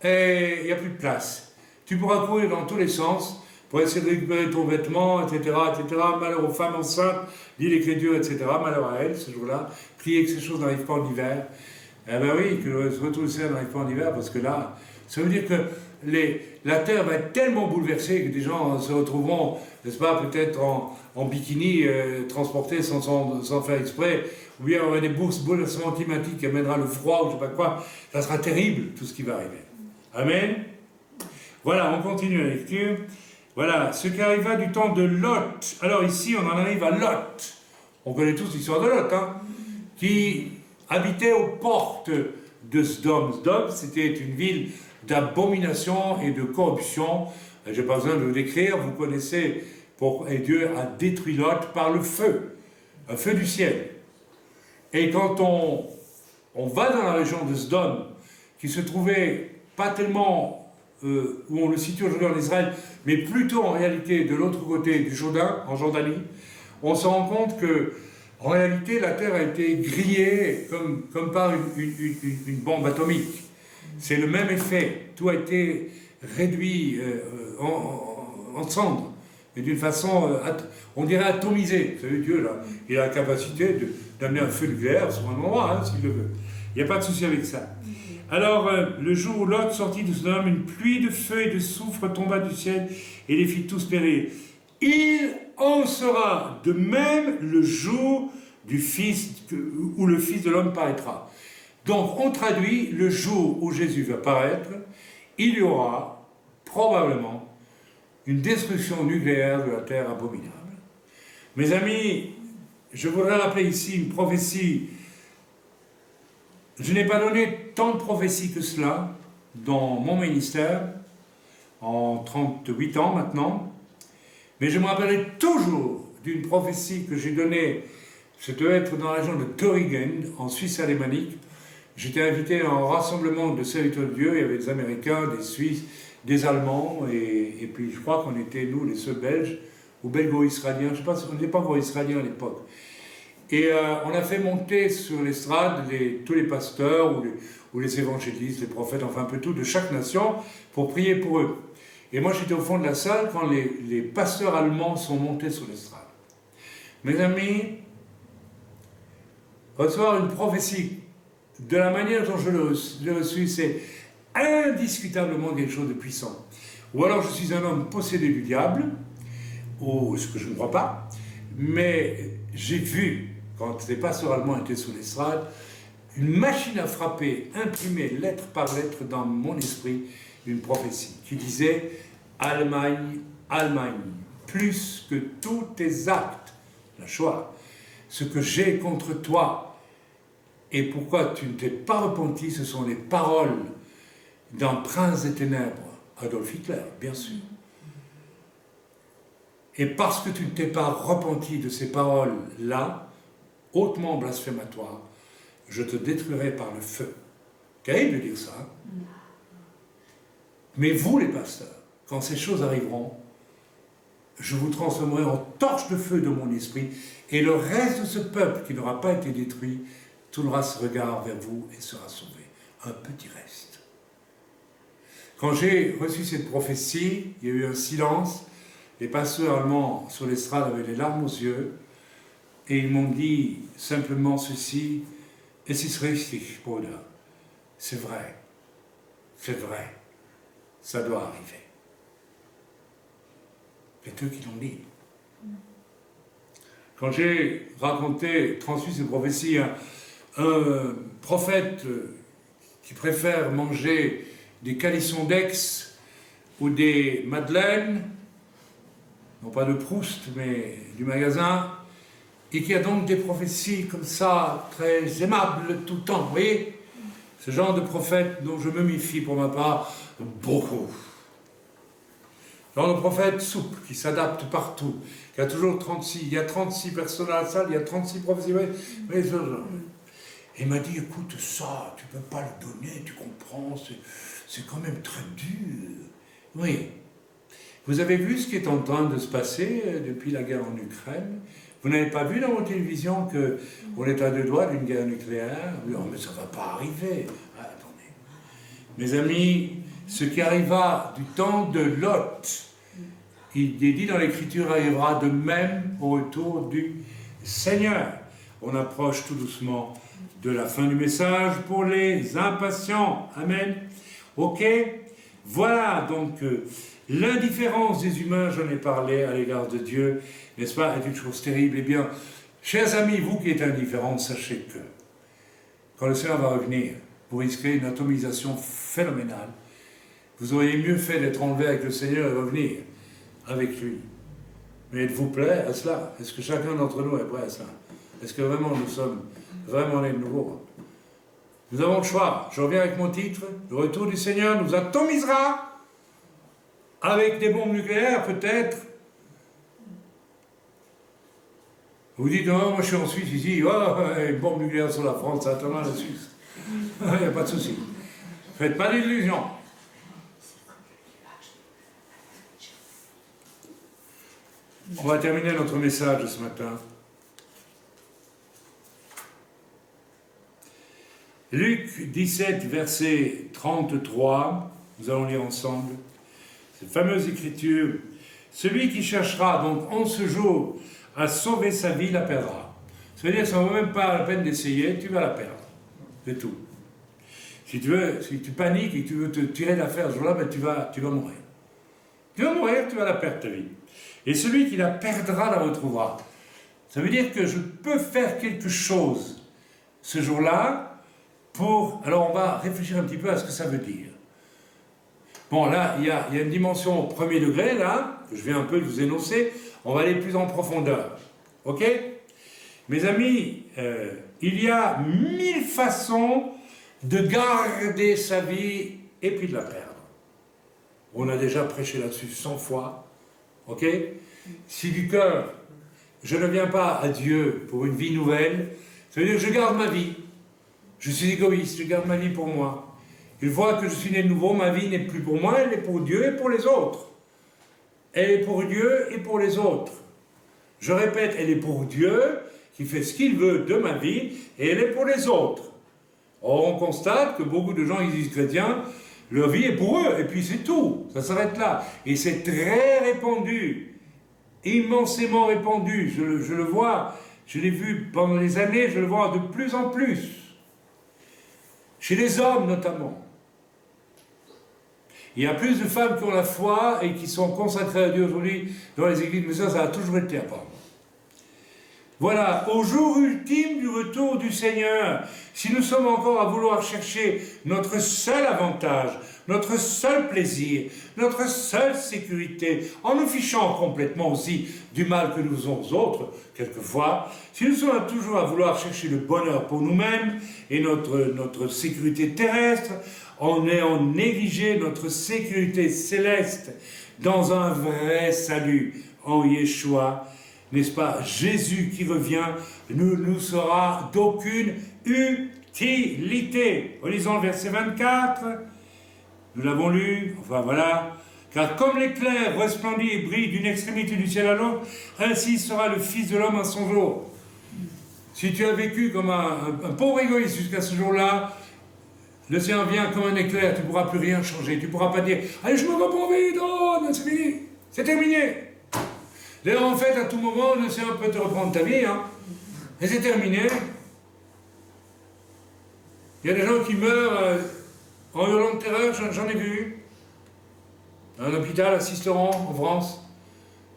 et il n'y a plus de place. Tu pourras courir dans tous les sens pour essayer de récupérer ton vêtement, etc., etc. Malheur aux femmes enceintes, dit l'Écriture, etc. Malheur à elles, ce jour-là. Priez que ces choses n'arrivent pas en hiver. Eh bien oui, que le retour du ciel n'arrive pas en hiver, parce que là, ça veut dire que la terre va être tellement bouleversée que des gens se retrouveront, n'est-ce pas, peut-être en bikini, transportés sans faire exprès, ou bien on aura des bouleversements climatiques qui amènera le froid, ou je ne sais pas quoi. Ça sera terrible, tout ce qui va arriver. Amen. Voilà, on continue la lecture. Voilà, ce qui arriva du temps de Lot. Alors ici, on en arrive à Lot. On connaît tous l'histoire de Lot, qui habitait aux portes de Sodome. Sodome, c'était une ville d'abomination et de corruption. Je n'ai pas besoin de vous décrire, vous connaissez. Et Dieu a détruit Lot par le feu, un feu du ciel. Et quand on va dans la région de Sodome, qui se trouvait pas tellement où on le situe aujourd'hui en Israël, mais plutôt en réalité de l'autre côté du Jourdain, en Jordanie, on se rend compte que en réalité la terre a été grillée comme par une bombe atomique. C'est le même effet. Tout a été réduit en cendres, mais d'une façon, on dirait atomisée. Vous savez, Dieu, là, il a la capacité d'amener un feu nucléaire sur un endroit, s'il le veut. Il n'y a pas de souci avec ça. Alors, le jour où Lot sortit de Sodome, une pluie de feu et de soufre tomba du ciel et les fit tous périr. Il en sera de même le jour où le Fils de l'homme paraîtra. Donc, on traduit le jour où Jésus va paraître, il y aura probablement une destruction nucléaire de la terre abominable. Mes amis, je voudrais rappeler ici une prophétie. Je n'ai pas donné tant de prophéties que cela dans mon ministère, en 38 ans maintenant, mais je me rappellerai toujours d'une prophétie que j'ai donnée, ça devait être dans la région de Thüringen, en Suisse alémanique. J'étais invité à un rassemblement de serviteurs de Dieu, il y avait des Américains, des Suisses, des Allemands, et puis je crois qu'on était, nous, les seuls Belges, ou belgo-israéliens, je ne sais pas, on n'était pas encore israéliens à l'époque. Et on a fait monter sur l'estrade tous les pasteurs, ou les évangélistes, les prophètes, enfin un peu tout, de chaque nation, pour prier pour eux. Et moi j'étais au fond de la salle quand les pasteurs allemands sont montés sur l'estrade. Mes amis, recevoir une prophétie de la manière dont je l'ai reçue, c'est indiscutablement quelque chose de puissant. Ou alors je suis un homme possédé du diable, ou ce que je ne crois pas, mais j'ai vu, quand les pasteurs allemands étaient sur l'estrade, une machine à frapper, imprimée lettre par lettre dans mon esprit, une prophétie qui disait « Allemagne, Allemagne, plus que tous tes actes, la Shoah, ce que j'ai contre toi, et pourquoi tu ne t'es pas repenti, ce sont les paroles d'un prince des ténèbres, Adolf Hitler, bien sûr. Et parce que tu ne t'es pas repenti de ces paroles-là, hautement blasphématoires, je te détruirai par le feu. Terrible de dire ça. Hein? Mais vous, les pasteurs, quand ces choses arriveront, je vous transformerai en torche de feu de mon esprit, et le reste de ce peuple qui n'aura pas été détruit tournera ce regard vers vous et sera sauvé. Un petit reste. Quand j'ai reçu cette prophétie, il y a eu un silence. Les pasteurs allemands sur l'estrade avaient les larmes aux yeux, et ils m'ont dit simplement ceci: « Es ist richtig, Bruder. C'est vrai. C'est vrai. Ça doit arriver. » C'est eux qui l'ont dit. Quand j'ai transmis ces prophéties à un prophète qui préfère manger des calissons d'Aix ou des madeleines, non pas de Proust, mais du magasin, et qui a donc des prophéties comme ça, très aimables tout le temps, vous voyez? Ce genre de prophète dont je me méfie pour ma part beaucoup. Genre de prophète souple, qui s'adapte partout, qui a toujours 36, il y a 36 personnes à la salle, il y a 36 prophéties, mais ce genre. Et il m'a dit, écoute, ça, tu ne peux pas le donner, tu comprends, c'est quand même très dur. Oui. Vous avez vu ce qui est en train de se passer depuis la guerre en Ukraine? Vous n'avez pas vu dans votre télévision qu'on est à deux doigts d'une guerre nucléaire? Non, mais ça ne va pas arriver. Ah, attendez. Mes amis, ce qui arriva du temps de Lot, il est dit dans l'Écriture, arrivera de même au retour du Seigneur. On approche tout doucement de la fin du message pour les impatients. Amen. Ok? Voilà donc l'indifférence des humains, j'en ai parlé à l'égard de Dieu, n'est-ce pas, est une chose terrible. Eh bien, chers amis, vous qui êtes indifférents, sachez que quand le Seigneur va revenir, vous risquez une atomisation phénoménale. Vous auriez mieux fait d'être enlevé avec le Seigneur et revenir avec lui. Mais êtes-vous prêts à cela? Est-ce que chacun d'entre nous est prêt à cela? Est-ce que vraiment nous sommes vraiment les nouveaux? Nous avons le choix. Je reviens avec mon titre. Le retour du Seigneur nous atomisera avec des bombes nucléaires, peut-être. Vous dites, non, moi je suis en Suisse ici, oh, une bombe nucléaire sur la France, ça attendra la Suisse. Il n'y a pas de souci. Faites pas d'illusions. On va terminer notre message ce matin. Luc 17, verset 33, nous allons lire ensemble cette fameuse écriture. Celui qui cherchera donc en ce jour à sauver sa vie la perdra. Ça veut dire que ça ne vaut même pas la peine d'essayer, tu vas la perdre. C'est tout. Si tu paniques et que tu veux te tirer d'affaire ce jour-là, ben tu vas mourir. Tu vas mourir, tu vas la perdre ta vie. Et celui qui la perdra la retrouvera. Ça veut dire que je peux faire quelque chose ce jour-là pour... Alors on va réfléchir un petit peu à ce que ça veut dire. Bon, là, il y a une dimension au premier degré, là, que je viens un peu de vous énoncer. On va aller plus en profondeur. Ok? Mes amis, il y a 1000 façons de garder sa vie et puis de la perdre. On a déjà prêché là-dessus 100 fois. Ok? Si du cœur, je ne viens pas à Dieu pour une vie nouvelle, ça veut dire que je garde ma vie. Je suis égoïste, je garde ma vie pour moi. Une fois que je suis né de nouveau, ma vie n'est plus pour moi, elle est pour Dieu et pour les autres. Elle est pour Dieu et pour les autres. Je répète, elle est pour Dieu, qui fait ce qu'il veut de ma vie, et elle est pour les autres. Or, on constate que beaucoup de gens, ils disent chrétiens, leur vie est pour eux, et puis c'est tout, ça s'arrête là. Et c'est très répandu, immensément répandu, je le vois, je l'ai vu pendant les années, je le vois de plus en plus. Chez les hommes notamment. Il y a plus de femmes qui ont la foi et qui sont consacrées à Dieu aujourd'hui dans les églises, mais ça a toujours été apparemment. Voilà, au jour ultime du retour du Seigneur, si nous sommes encore à vouloir chercher notre seul avantage, notre seul plaisir, notre seule sécurité, en nous fichant complètement aussi du mal que nous faisons aux autres, quelquefois, si nous sommes toujours à vouloir chercher le bonheur pour nous-mêmes et notre sécurité terrestre, en ayant négligé notre sécurité céleste dans un vrai salut en Yeshua, n'est-ce pas, Jésus qui revient ne nous sera d'aucune utilité. Relisons le verset 24, nous l'avons lu, enfin voilà. Car comme l'éclair resplendit et brille d'une extrémité du ciel à l'autre, ainsi sera le Fils de l'homme à son jour. Si tu as vécu comme un pauvre égoïste jusqu'à ce jour-là, le Seigneur vient comme un éclair, tu ne pourras plus rien changer. Tu ne pourras pas dire « Allez, je me reprends vite, oh, c'est fini, c'est terminé !» D'ailleurs, en fait, à tout moment, le Seigneur peut te reprendre ta vie, hein, et c'est terminé. Il y a des gens qui meurent en hurlant de terreur, j'en ai vu. Un hôpital à Sisteron, en France,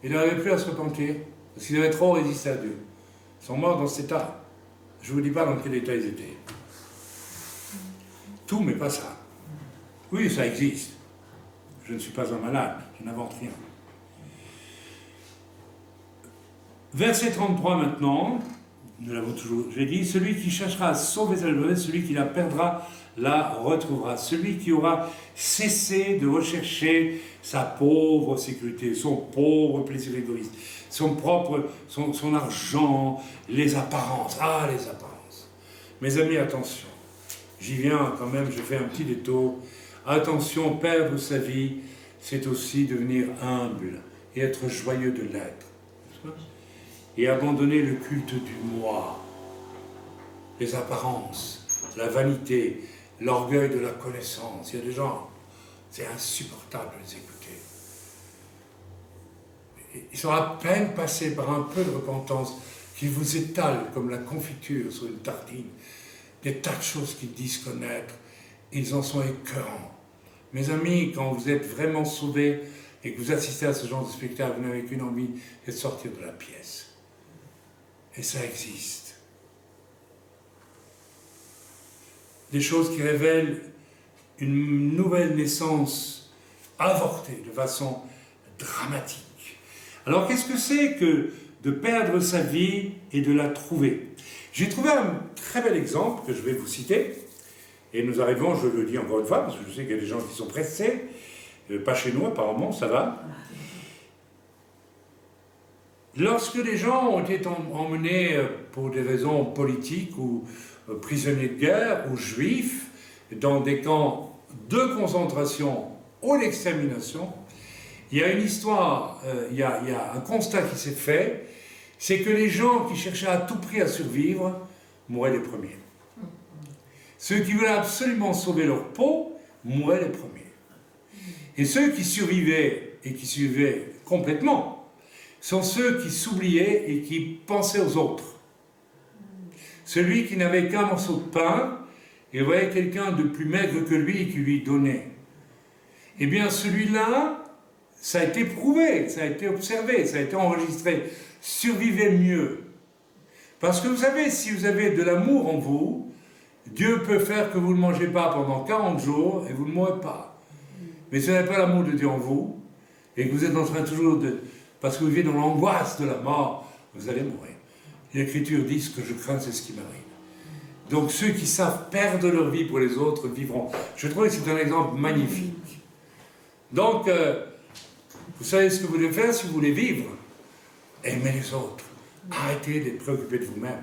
ils n'arrivaient plus à se repentir, parce qu'ils avaient trop résisté à Dieu. Ils sont morts dans cet état. Je ne vous dis pas dans quel état ils étaient. Tout, mais pas ça. Oui, ça existe. Je ne suis pas un malade, je n'invente rien. Verset 33 maintenant, nous l'avons toujours, j'ai dit, celui qui cherchera à sauver sa vie, celui qui la perdra, la retrouvera. Celui qui aura cessé de rechercher sa pauvre sécurité, son pauvre plaisir égoïste, son argent, les apparences. Ah, les apparences. Mes amis, attention. J'y viens quand même, je fais un petit détour. Attention, perdre sa vie, c'est aussi devenir humble et être joyeux de l'être. Et abandonner le culte du moi, les apparences, la vanité, l'orgueil de la connaissance. Il y a des gens, c'est insupportable de les écouter. Ils sont à peine passés par un peu de repentance qui vous étalent comme la confiture sur une tartine. Des tas de choses qu'ils disent connaître, ils en sont écœurants. Mes amis, quand vous êtes vraiment sauvés et que vous assistez à ce genre de spectacle, vous n'avez qu'une envie, c'est de sortir de la pièce. Et ça existe. Des choses qui révèlent une nouvelle naissance avortée de façon dramatique. Alors qu'est-ce que c'est que de perdre sa vie et de la trouver? J'ai trouvé un très bel exemple que je vais vous citer, et nous arrivons, je le dis encore une fois, parce que je sais qu'il y a des gens qui sont pressés, pas chez nous apparemment, ça va. Lorsque les gens ont été emmenés pour des raisons politiques ou prisonniers de guerre ou juifs dans des camps de concentration ou d'extermination, il y a une histoire, il y a un constat qui s'est fait, c'est que les gens qui cherchaient à tout prix à survivre mouraient les premiers. Ceux qui voulaient absolument sauver leur peau mouraient les premiers. Et ceux qui survivaient et qui survivaient complètement sont ceux qui s'oubliaient et qui pensaient aux autres. Celui qui n'avait qu'un morceau de pain et voyait quelqu'un de plus maigre que lui et qui lui donnait. Eh bien, celui-là, ça a été prouvé, ça a été observé, ça a été enregistré, survivait mieux. Parce que vous savez, si vous avez de l'amour en vous, Dieu peut faire que vous ne mangez pas pendant 40 jours et vous ne mourrez pas. Mais si vous n'avez pas l'amour de Dieu en vous, et que vous êtes en train toujours de... parce que vous vivez dans l'angoisse de la mort, vous allez mourir. L'Écriture dit ce que je crains, c'est ce qui m'arrive. Donc ceux qui savent perdre leur vie pour les autres vivront. Je trouve que c'est un exemple magnifique. Donc, vous savez ce que vous devez faire si vous voulez vivre. Aimez les autres. Arrêtez d'être préoccupés de vous-même.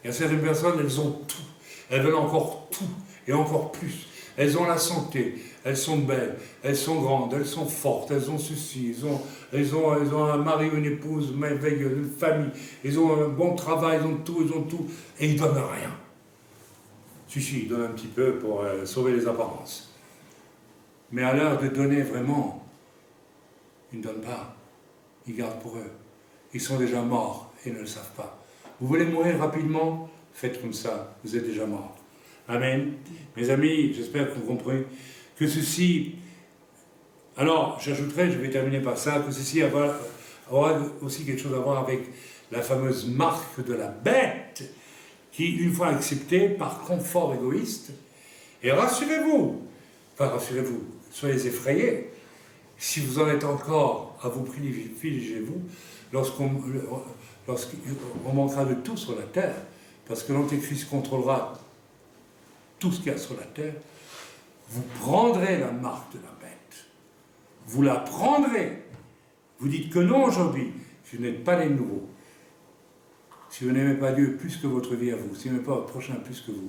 Il y a certaines personnes, elles ont tout. Elles veulent encore tout et encore plus. Elles ont la santé, elles sont belles, elles sont grandes, elles sont fortes, elles ont ceci, elles ont un mari ou une épouse merveilleuse, une famille, ils ont un bon travail, ils ont tout, et ils ne donnent rien. Si, ils donnent un petit peu pour sauver les apparences. Mais à l'heure de donner vraiment, ils ne donnent pas, ils gardent pour eux. Ils sont déjà morts et ne le savent pas. Vous voulez mourir rapidement? Faites comme ça, vous êtes déjà morts. Amen. Mes amis, j'espère que vous comprenez que ceci... Alors, j'ajouterai, je vais terminer par ça, que ceci aura aussi quelque chose à voir avec la fameuse marque de la bête, qui, une fois acceptée par confort égoïste, et rassurez-vous, soyez effrayés, si vous en êtes encore à vous privilégier vous, lorsqu'on manquera de tout sur la terre, parce que l'Antéchrist contrôlera tout ce qu'il y a sur la terre, vous prendrez la marque de la bête. Vous la prendrez. Vous dites que non aujourd'hui, si vous n'êtes pas les nouveaux. Si vous n'aimez pas Dieu plus que votre vie à vous, si vous n'aimez pas votre prochain plus que vous,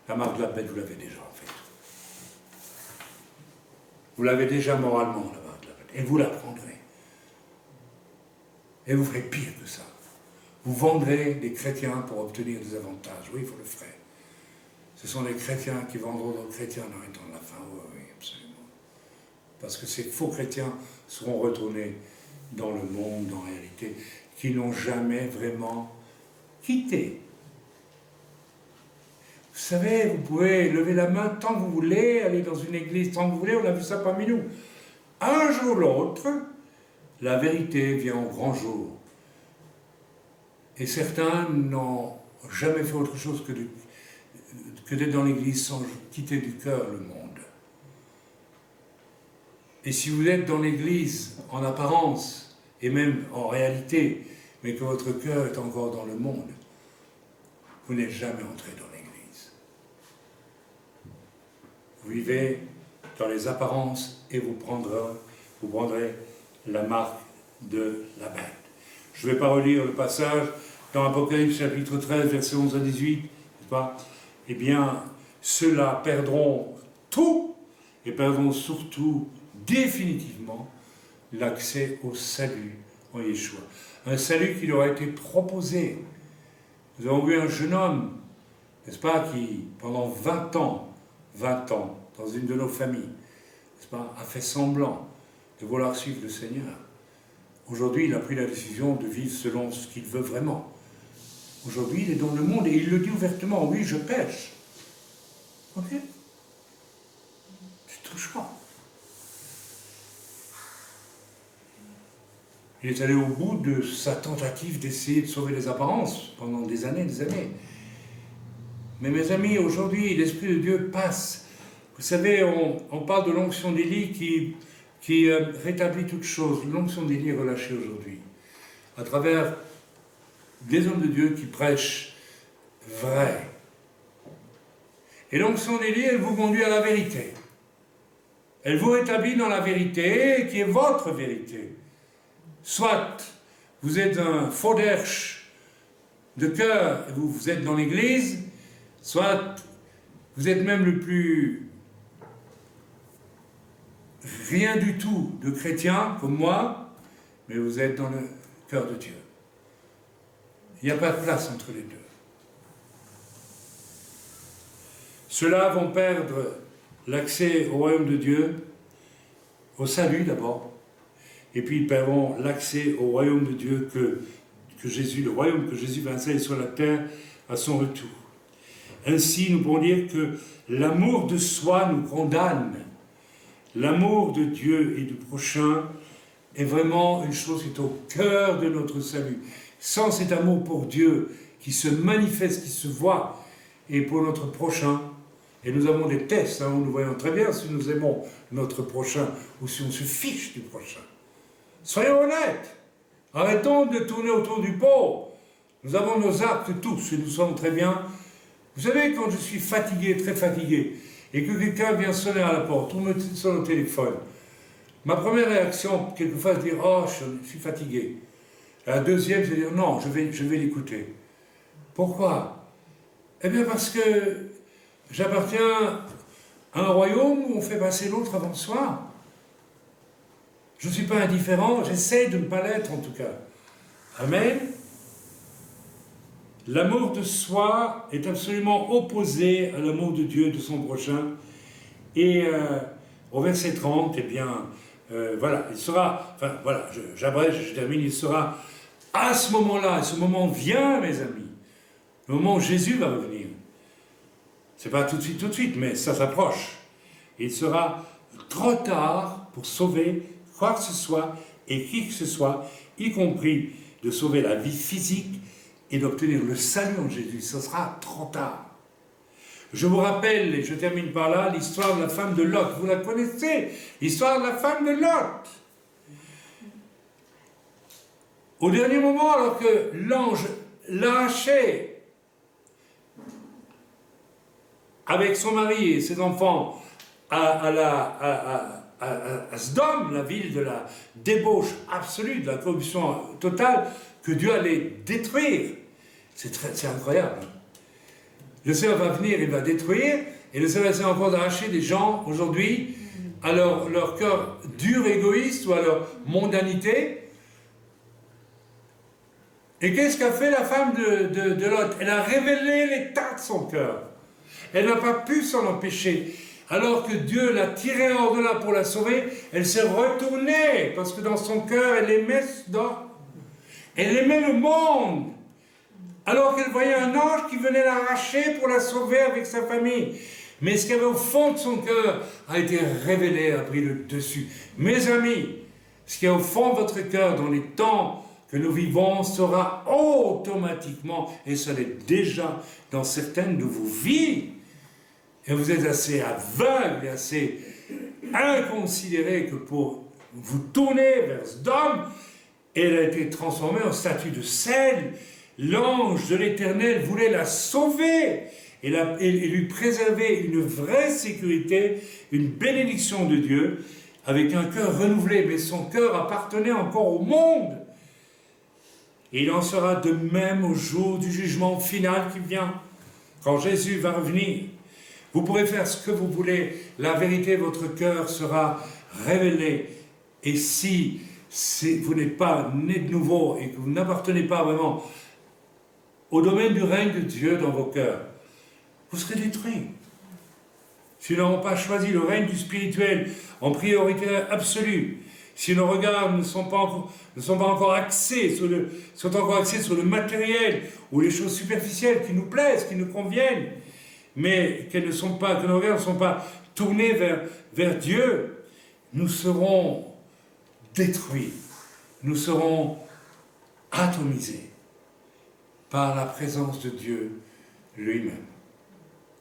la marque de la bête, vous l'avez déjà en fait. Vous l'avez déjà moralement, la marque de la bête. Et vous la prendrez. Et vous ferez pire que ça. Vous vendrez des chrétiens pour obtenir des avantages. Oui, vous le ferez. Ce sont les chrétiens qui vendront d'autres chrétiens dans les temps de la fin. Oui, absolument. Parce que ces faux chrétiens seront retournés dans le monde, en réalité, qui n'ont jamais vraiment quitté. Vous savez, vous pouvez lever la main tant que vous voulez, aller dans une église tant que vous voulez, on a vu ça parmi nous. Un jour ou l'autre, la vérité vient au grand jour. Et certains n'ont jamais fait autre chose que d'être dans l'église sans quitter du cœur le monde. Et si vous êtes dans l'église en apparence, et même en réalité, mais que votre cœur est encore dans le monde, vous n'êtes jamais entré dans l'église. Vous vivez dans les apparences et vous prendrez la marque de la bête. Je ne vais pas relire le passage dans Apocalypse chapitre 13, versets 11 à 18, n'est-ce pas? Eh bien, ceux-là perdront tout et perdront surtout définitivement l'accès au salut en Yeshua. Un salut qui leur a été proposé. Nous avons vu un jeune homme, n'est-ce pas, qui pendant 20 ans, dans une de nos familles, n'est-ce pas, a fait semblant de vouloir suivre le Seigneur. Aujourd'hui, il a pris la décision de vivre selon ce qu'il veut vraiment. Aujourd'hui, il est dans le monde et il le dit ouvertement, oui, je pêche. Ok? C'est ton choix. Il est allé au bout de sa tentative d'essayer de sauver les apparences pendant des années. Mais mes amis, aujourd'hui, l'Esprit de Dieu passe. Vous savez, on parle de l'onction d'Élie qui rétablit toutes choses. L'onction d'Élie est relâchée aujourd'hui, à travers des hommes de Dieu qui prêchent vrai. Et l'onction d'Élie, elle vous conduit à la vérité. Elle vous rétablit dans la vérité, qui est votre vérité. Soit vous êtes un fauderche de cœur, et vous êtes dans l'église, soit vous êtes même le plus rien du tout de chrétien, comme moi, mais vous êtes dans le cœur de Dieu. Il n'y a pas de place entre les deux. Ceux-là vont perdre l'accès au royaume de Dieu, au salut d'abord, et puis ils perdront l'accès au royaume de Dieu que Jésus, le royaume que Jésus va installer sur la terre à son retour. Ainsi, nous pouvons dire que l'amour de soi nous condamne. L'amour de Dieu et du prochain est vraiment une chose qui est au cœur de notre salut. Sans cet amour pour Dieu qui se manifeste, qui se voit, et pour notre prochain, et nous avons des tests, où nous voyons très bien si nous aimons notre prochain ou si on se fiche du prochain. Soyons honnêtes, arrêtons de tourner autour du pot. Nous avons nos actes tous, et nous savons très bien. Vous savez, quand je suis fatigué, très fatigué, et que quelqu'un vient sonner à la porte, ou me sonne au téléphone, ma première réaction, quelquefois, c'est de dire « Oh, je suis fatigué ». La deuxième, c'est de dire « Non, je vais l'écouter ». Pourquoi? Eh bien, parce que j'appartiens à un royaume où on fait passer l'autre avant soi. Je ne suis pas indifférent, j'essaie de ne pas l'être en tout cas. Amen. L'amour de soi est absolument opposé à l'amour de Dieu et de son prochain. Et au verset 30, eh bien, voilà, il sera, enfin voilà, j'abrège, je termine, il sera à ce moment-là, et ce moment vient, mes amis, le moment où Jésus va revenir. C'est pas tout de suite, mais ça s'approche. Il sera trop tard pour sauver quoi que ce soit et qui que ce soit, y compris de sauver la vie physique et d'obtenir le salut en Jésus. Ce sera trop tard. Je vous rappelle, et je termine par là, l'histoire de la femme de Lot. Vous la connaissez, l'histoire de la femme de Lot. Au dernier moment, alors que l'ange lâchait avec son mari et ses enfants à Sodome, la ville de la débauche absolue, de la corruption totale, que Dieu allait détruire. C'est incroyable. Le Seigneur va venir, il va détruire, et le Seigneur essaie encore d'arracher des gens aujourd'hui à leur cœur dur, égoïste, ou à leur mondanité. Et qu'est-ce qu'a fait la femme de Lot? Elle a révélé l'état de son cœur. Elle n'a pas pu s'en empêcher. Alors que Dieu l'a tirée hors de là pour la sauver, elle s'est retournée, parce que dans son cœur, elle aimait Sodome. Elle aimait le monde. Alors qu'elle voyait un ange qui venait l'arracher pour la sauver avec sa famille. Mais ce qu'il y avait au fond de son cœur a été révélé, a pris le dessus. Mes amis, ce qu'il y a au fond de votre cœur dans les temps que nous vivons sera automatiquement, et ça l'est déjà dans certaines de vos vies, et vous êtes assez aveugles et assez inconsidérés que pour vous tourner vers Sodome, elle a été transformée en statue de sel. L'ange de l'Éternel voulait la sauver et lui préserver une vraie sécurité, une bénédiction de Dieu, avec un cœur renouvelé, mais son cœur appartenait encore au monde. Et il en sera de même au jour du jugement final qui vient, quand Jésus va revenir. Vous pourrez faire ce que vous voulez, la vérité de votre cœur sera révélée. Et si vous n'êtes pas né de nouveau et que vous n'appartenez pas vraiment au domaine du règne de Dieu dans vos cœurs, vous serez détruits. Si nous n'avons pas choisi le règne du spirituel en priorité absolue, si nos regards ne sont pas encore axés sont encore axés sur le matériel ou les choses superficielles qui nous plaisent, qui nous conviennent, mais que nos regards ne sont pas tournés vers Dieu, nous serons détruits, nous serons atomisés par la présence de Dieu lui-même.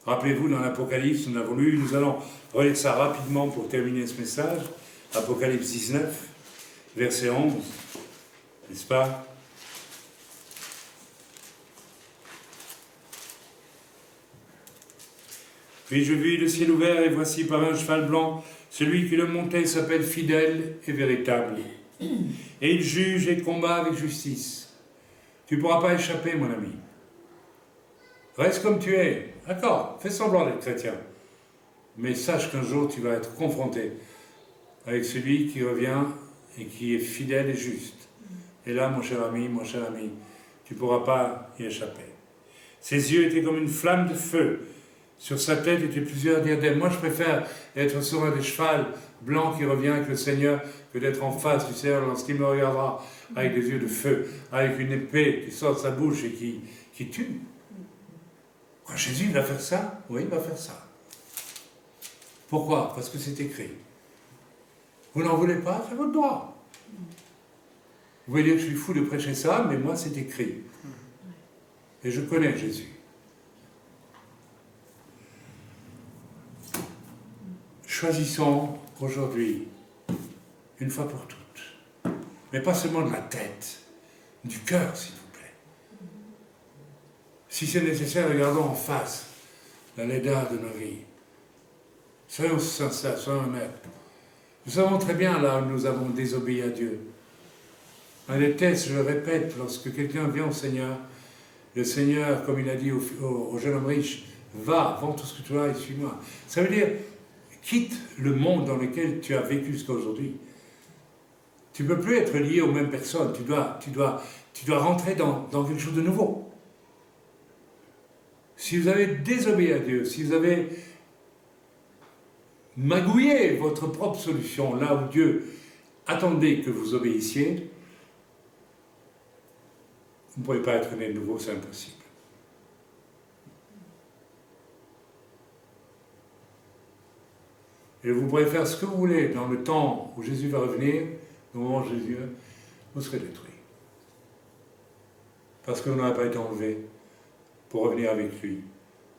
Rappelez-vous, dans l'Apocalypse, nous l'avons lu, nous allons relire ça rapidement pour terminer ce message. Apocalypse 19, verset 11, n'est-ce pas? Puis je vis le ciel ouvert, et voici par un cheval blanc, celui qui le montait s'appelle fidèle et véritable. Et il juge et combat avec justice. Tu ne pourras pas échapper, mon ami. Reste comme tu es. D'accord, fais semblant d'être chrétien. Mais sache qu'un jour tu vas être confronté avec celui qui revient et qui est fidèle et juste. Et là, mon cher ami, tu ne pourras pas y échapper. Ses yeux étaient comme une flamme de feu. Sur sa tête étaient plusieurs diadèmes. Moi, je préfère être sur un des chevals blancs qui revient avec le Seigneur que d'être en face du Seigneur lorsqu'il me regardera avec des yeux de feu, avec une épée qui sort de sa bouche et qui tue. Jésus, il va faire ça? Oui, il va faire ça. Pourquoi? Parce que c'est écrit. Vous n'en voulez pas? C'est votre droit. Vous pouvez dire que je suis fou de prêcher ça, mais moi, c'est écrit. Et je connais Jésus. Choisissons aujourd'hui, une fois pour toutes, mais pas seulement de la tête, du cœur, s'il vous plaît. Si c'est nécessaire, regardons en face la laideur de nos vies. Soyons sincères, soyons honnêtes. Nous savons très bien là où nous avons désobéi à Dieu. Un des tests, je le répète, lorsque quelqu'un vient au Seigneur, le Seigneur, comme il a dit au jeune homme riche, va, vends tout ce que tu as et suis-moi. Ça veut dire, quitte le monde dans lequel tu as vécu jusqu'à aujourd'hui. Tu ne peux plus être lié aux mêmes personnes. Tu dois rentrer dans quelque chose de nouveau. Si vous avez désobéi à Dieu, si vous avez magouillé votre propre solution, là où Dieu attendait que vous obéissiez, vous ne pouvez pas être né de nouveau, c'est impossible. Et vous pourrez faire ce que vous voulez dans le temps où Jésus va revenir, au moment où Jésus, vous serez détruits. Parce que vous n'aurez pas été enlevé pour revenir avec lui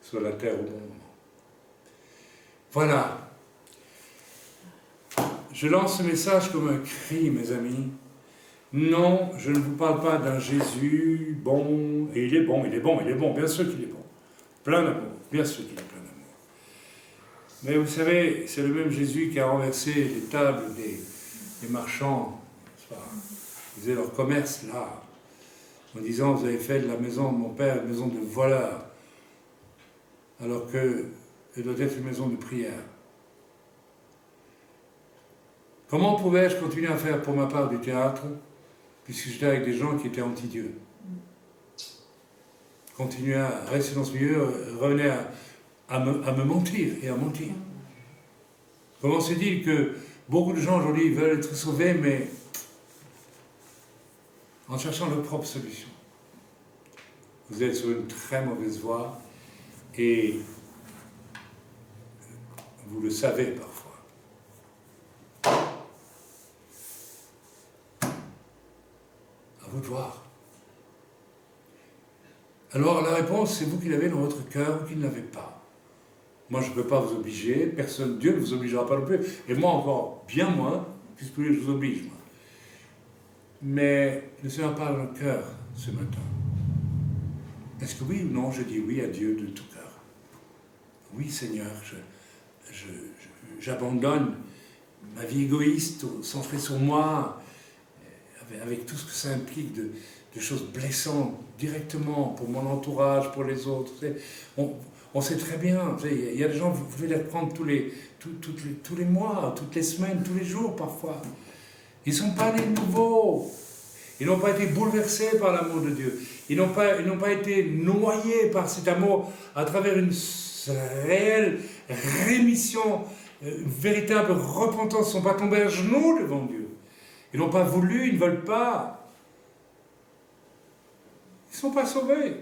sur la terre au bon moment. Voilà. Je lance ce message comme un cri, mes amis. Non, je ne vous parle pas d'un Jésus bon, et il est bon, bien sûr qu'il est bon. Plein d'amour, bien sûr qu'il est plein d'amour. Mais vous savez, c'est le même Jésus qui a renversé les tables des marchands, ils faisaient leur commerce là, en disant, vous avez fait de la maison de mon père une maison de voleurs, alors qu'elle doit être une maison de prière. Comment pouvais-je continuer à faire pour ma part du théâtre, puisque j'étais avec des gens qui étaient anti-Dieu? Continuer à rester dans ce milieu, revenir à me mentir et à mentir. Comment se dit que beaucoup de gens aujourd'hui veulent être sauvés, mais en cherchant leur propre solution. Vous êtes sur une très mauvaise voie et vous le savez parfois. À vous de voir. Alors la réponse, c'est vous qui l'avez dans votre cœur ou qui ne l'avez pas. Moi, je ne peux pas vous obliger, personne, Dieu ne vous obligera pas non plus, et moi encore, bien moins, puisque je vous oblige, moi. Mais le Seigneur parle dans le cœur ce matin. Est-ce que oui ou non, je dis oui à Dieu de tout cœur? Oui, Seigneur, j'abandonne ma vie égoïste, centrée sur moi, avec tout ce que ça implique de choses blessantes directement pour mon entourage, pour les autres. On sait très bien, il y a des gens, vous devez les reprendre tous les mois, toutes les semaines, tous les jours parfois. Ils ne sont pas nés de nouveau. Ils n'ont pas été bouleversés par l'amour de Dieu. Ils n'ont pas été noyés par cet amour à travers une réelle rémission, une véritable repentance. Ils ne sont pas tombés à genoux devant Dieu. Ils n'ont pas voulu, ils ne veulent pas. Ils ne sont pas sauvés.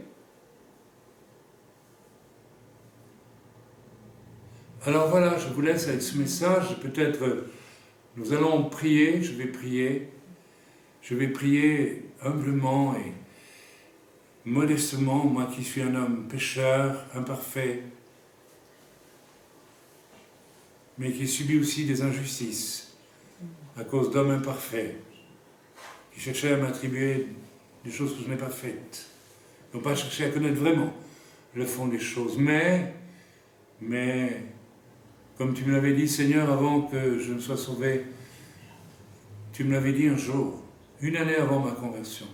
Alors voilà, je vous laisse avec ce message. Peut-être nous allons prier, je vais prier humblement et modestement, moi qui suis un homme pécheur, imparfait, mais qui subit aussi des injustices à cause d'hommes imparfaits, qui cherchaient à m'attribuer des choses que je n'ai pas faites, qui n'ont pas cherché à connaître vraiment le fond des choses. Mais, comme tu me l'avais dit, Seigneur, avant que je ne sois sauvé, tu me l'avais dit un jour, une année avant ma conversion.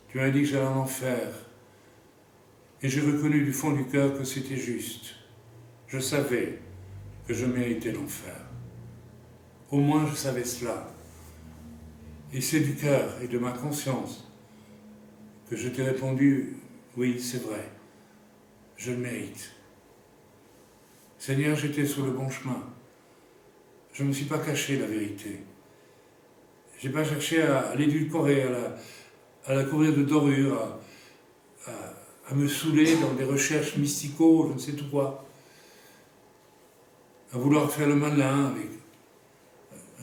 Tu m'as dit que j'allais en enfer. Et j'ai reconnu du fond du cœur que c'était juste. Je savais que je méritais l'enfer. Au moins je savais cela. Et c'est du cœur et de ma conscience que je t'ai répondu, oui, c'est vrai, je le mérite. Seigneur, j'étais sur le bon chemin. Je ne me suis pas caché la vérité. Je n'ai pas cherché à l'édulcorer, à la couvrir de dorures, à me saouler dans des recherches mysticaux, je ne sais tout quoi. À vouloir faire le malin avec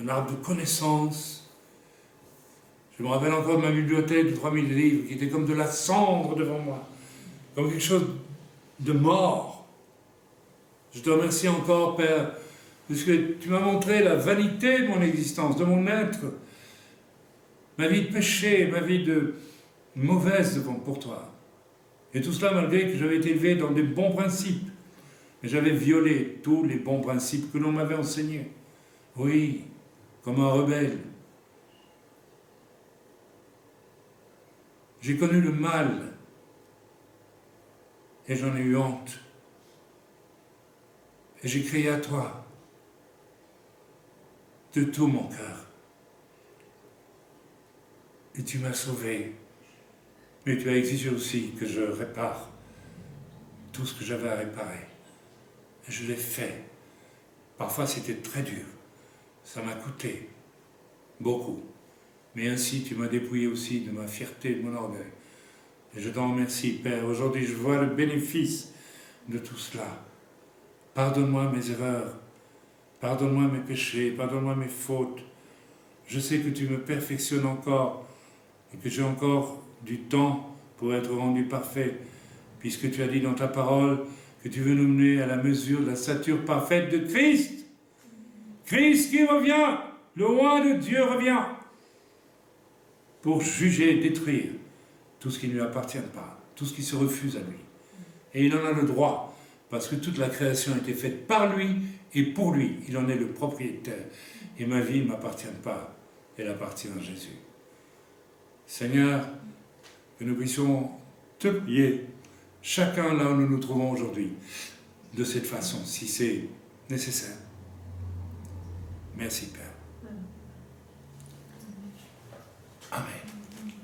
un arbre de connaissances. Je me rappelle encore de ma bibliothèque de 3000 livres qui était comme de la cendre devant moi, comme quelque chose de mort. Je te remercie encore, Père, parce que tu m'as montré la vanité de mon existence, de mon être, ma vie de péché, ma vie de mauvaise pour toi. Et tout cela malgré que j'avais été élevé dans des bons principes. Mais j'avais violé tous les bons principes que l'on m'avait enseignés. Oui, comme un rebelle. J'ai connu le mal et j'en ai eu honte. Et j'ai crié à toi de tout mon cœur. Et tu m'as sauvé. Mais tu as exigé aussi que je répare tout ce que j'avais à réparer. Et je l'ai fait. Parfois c'était très dur. Ça m'a coûté beaucoup. Mais ainsi tu m'as dépouillé aussi de ma fierté, de mon orgueil. Et je t'en remercie, Père. Aujourd'hui je vois le bénéfice de tout cela. Pardonne-moi mes erreurs. Pardonne-moi mes péchés. Pardonne-moi mes fautes. Je sais que tu me perfectionnes encore et que j'ai encore du temps pour être rendu parfait, puisque tu as dit dans ta parole que tu veux nous mener à la mesure de la stature parfaite de Christ. Christ qui revient, le roi de Dieu revient, pour juger et détruire tout ce qui ne lui appartient pas, tout ce qui se refuse à lui. Et il en a le droit, parce que toute la création a été faite par lui et pour lui. Il en est le propriétaire. Et ma vie ne m'appartient pas, elle appartient à Jésus. Seigneur, que nous puissions te prier, chacun là où nous nous trouvons aujourd'hui, de cette façon, si c'est nécessaire. Merci, Père.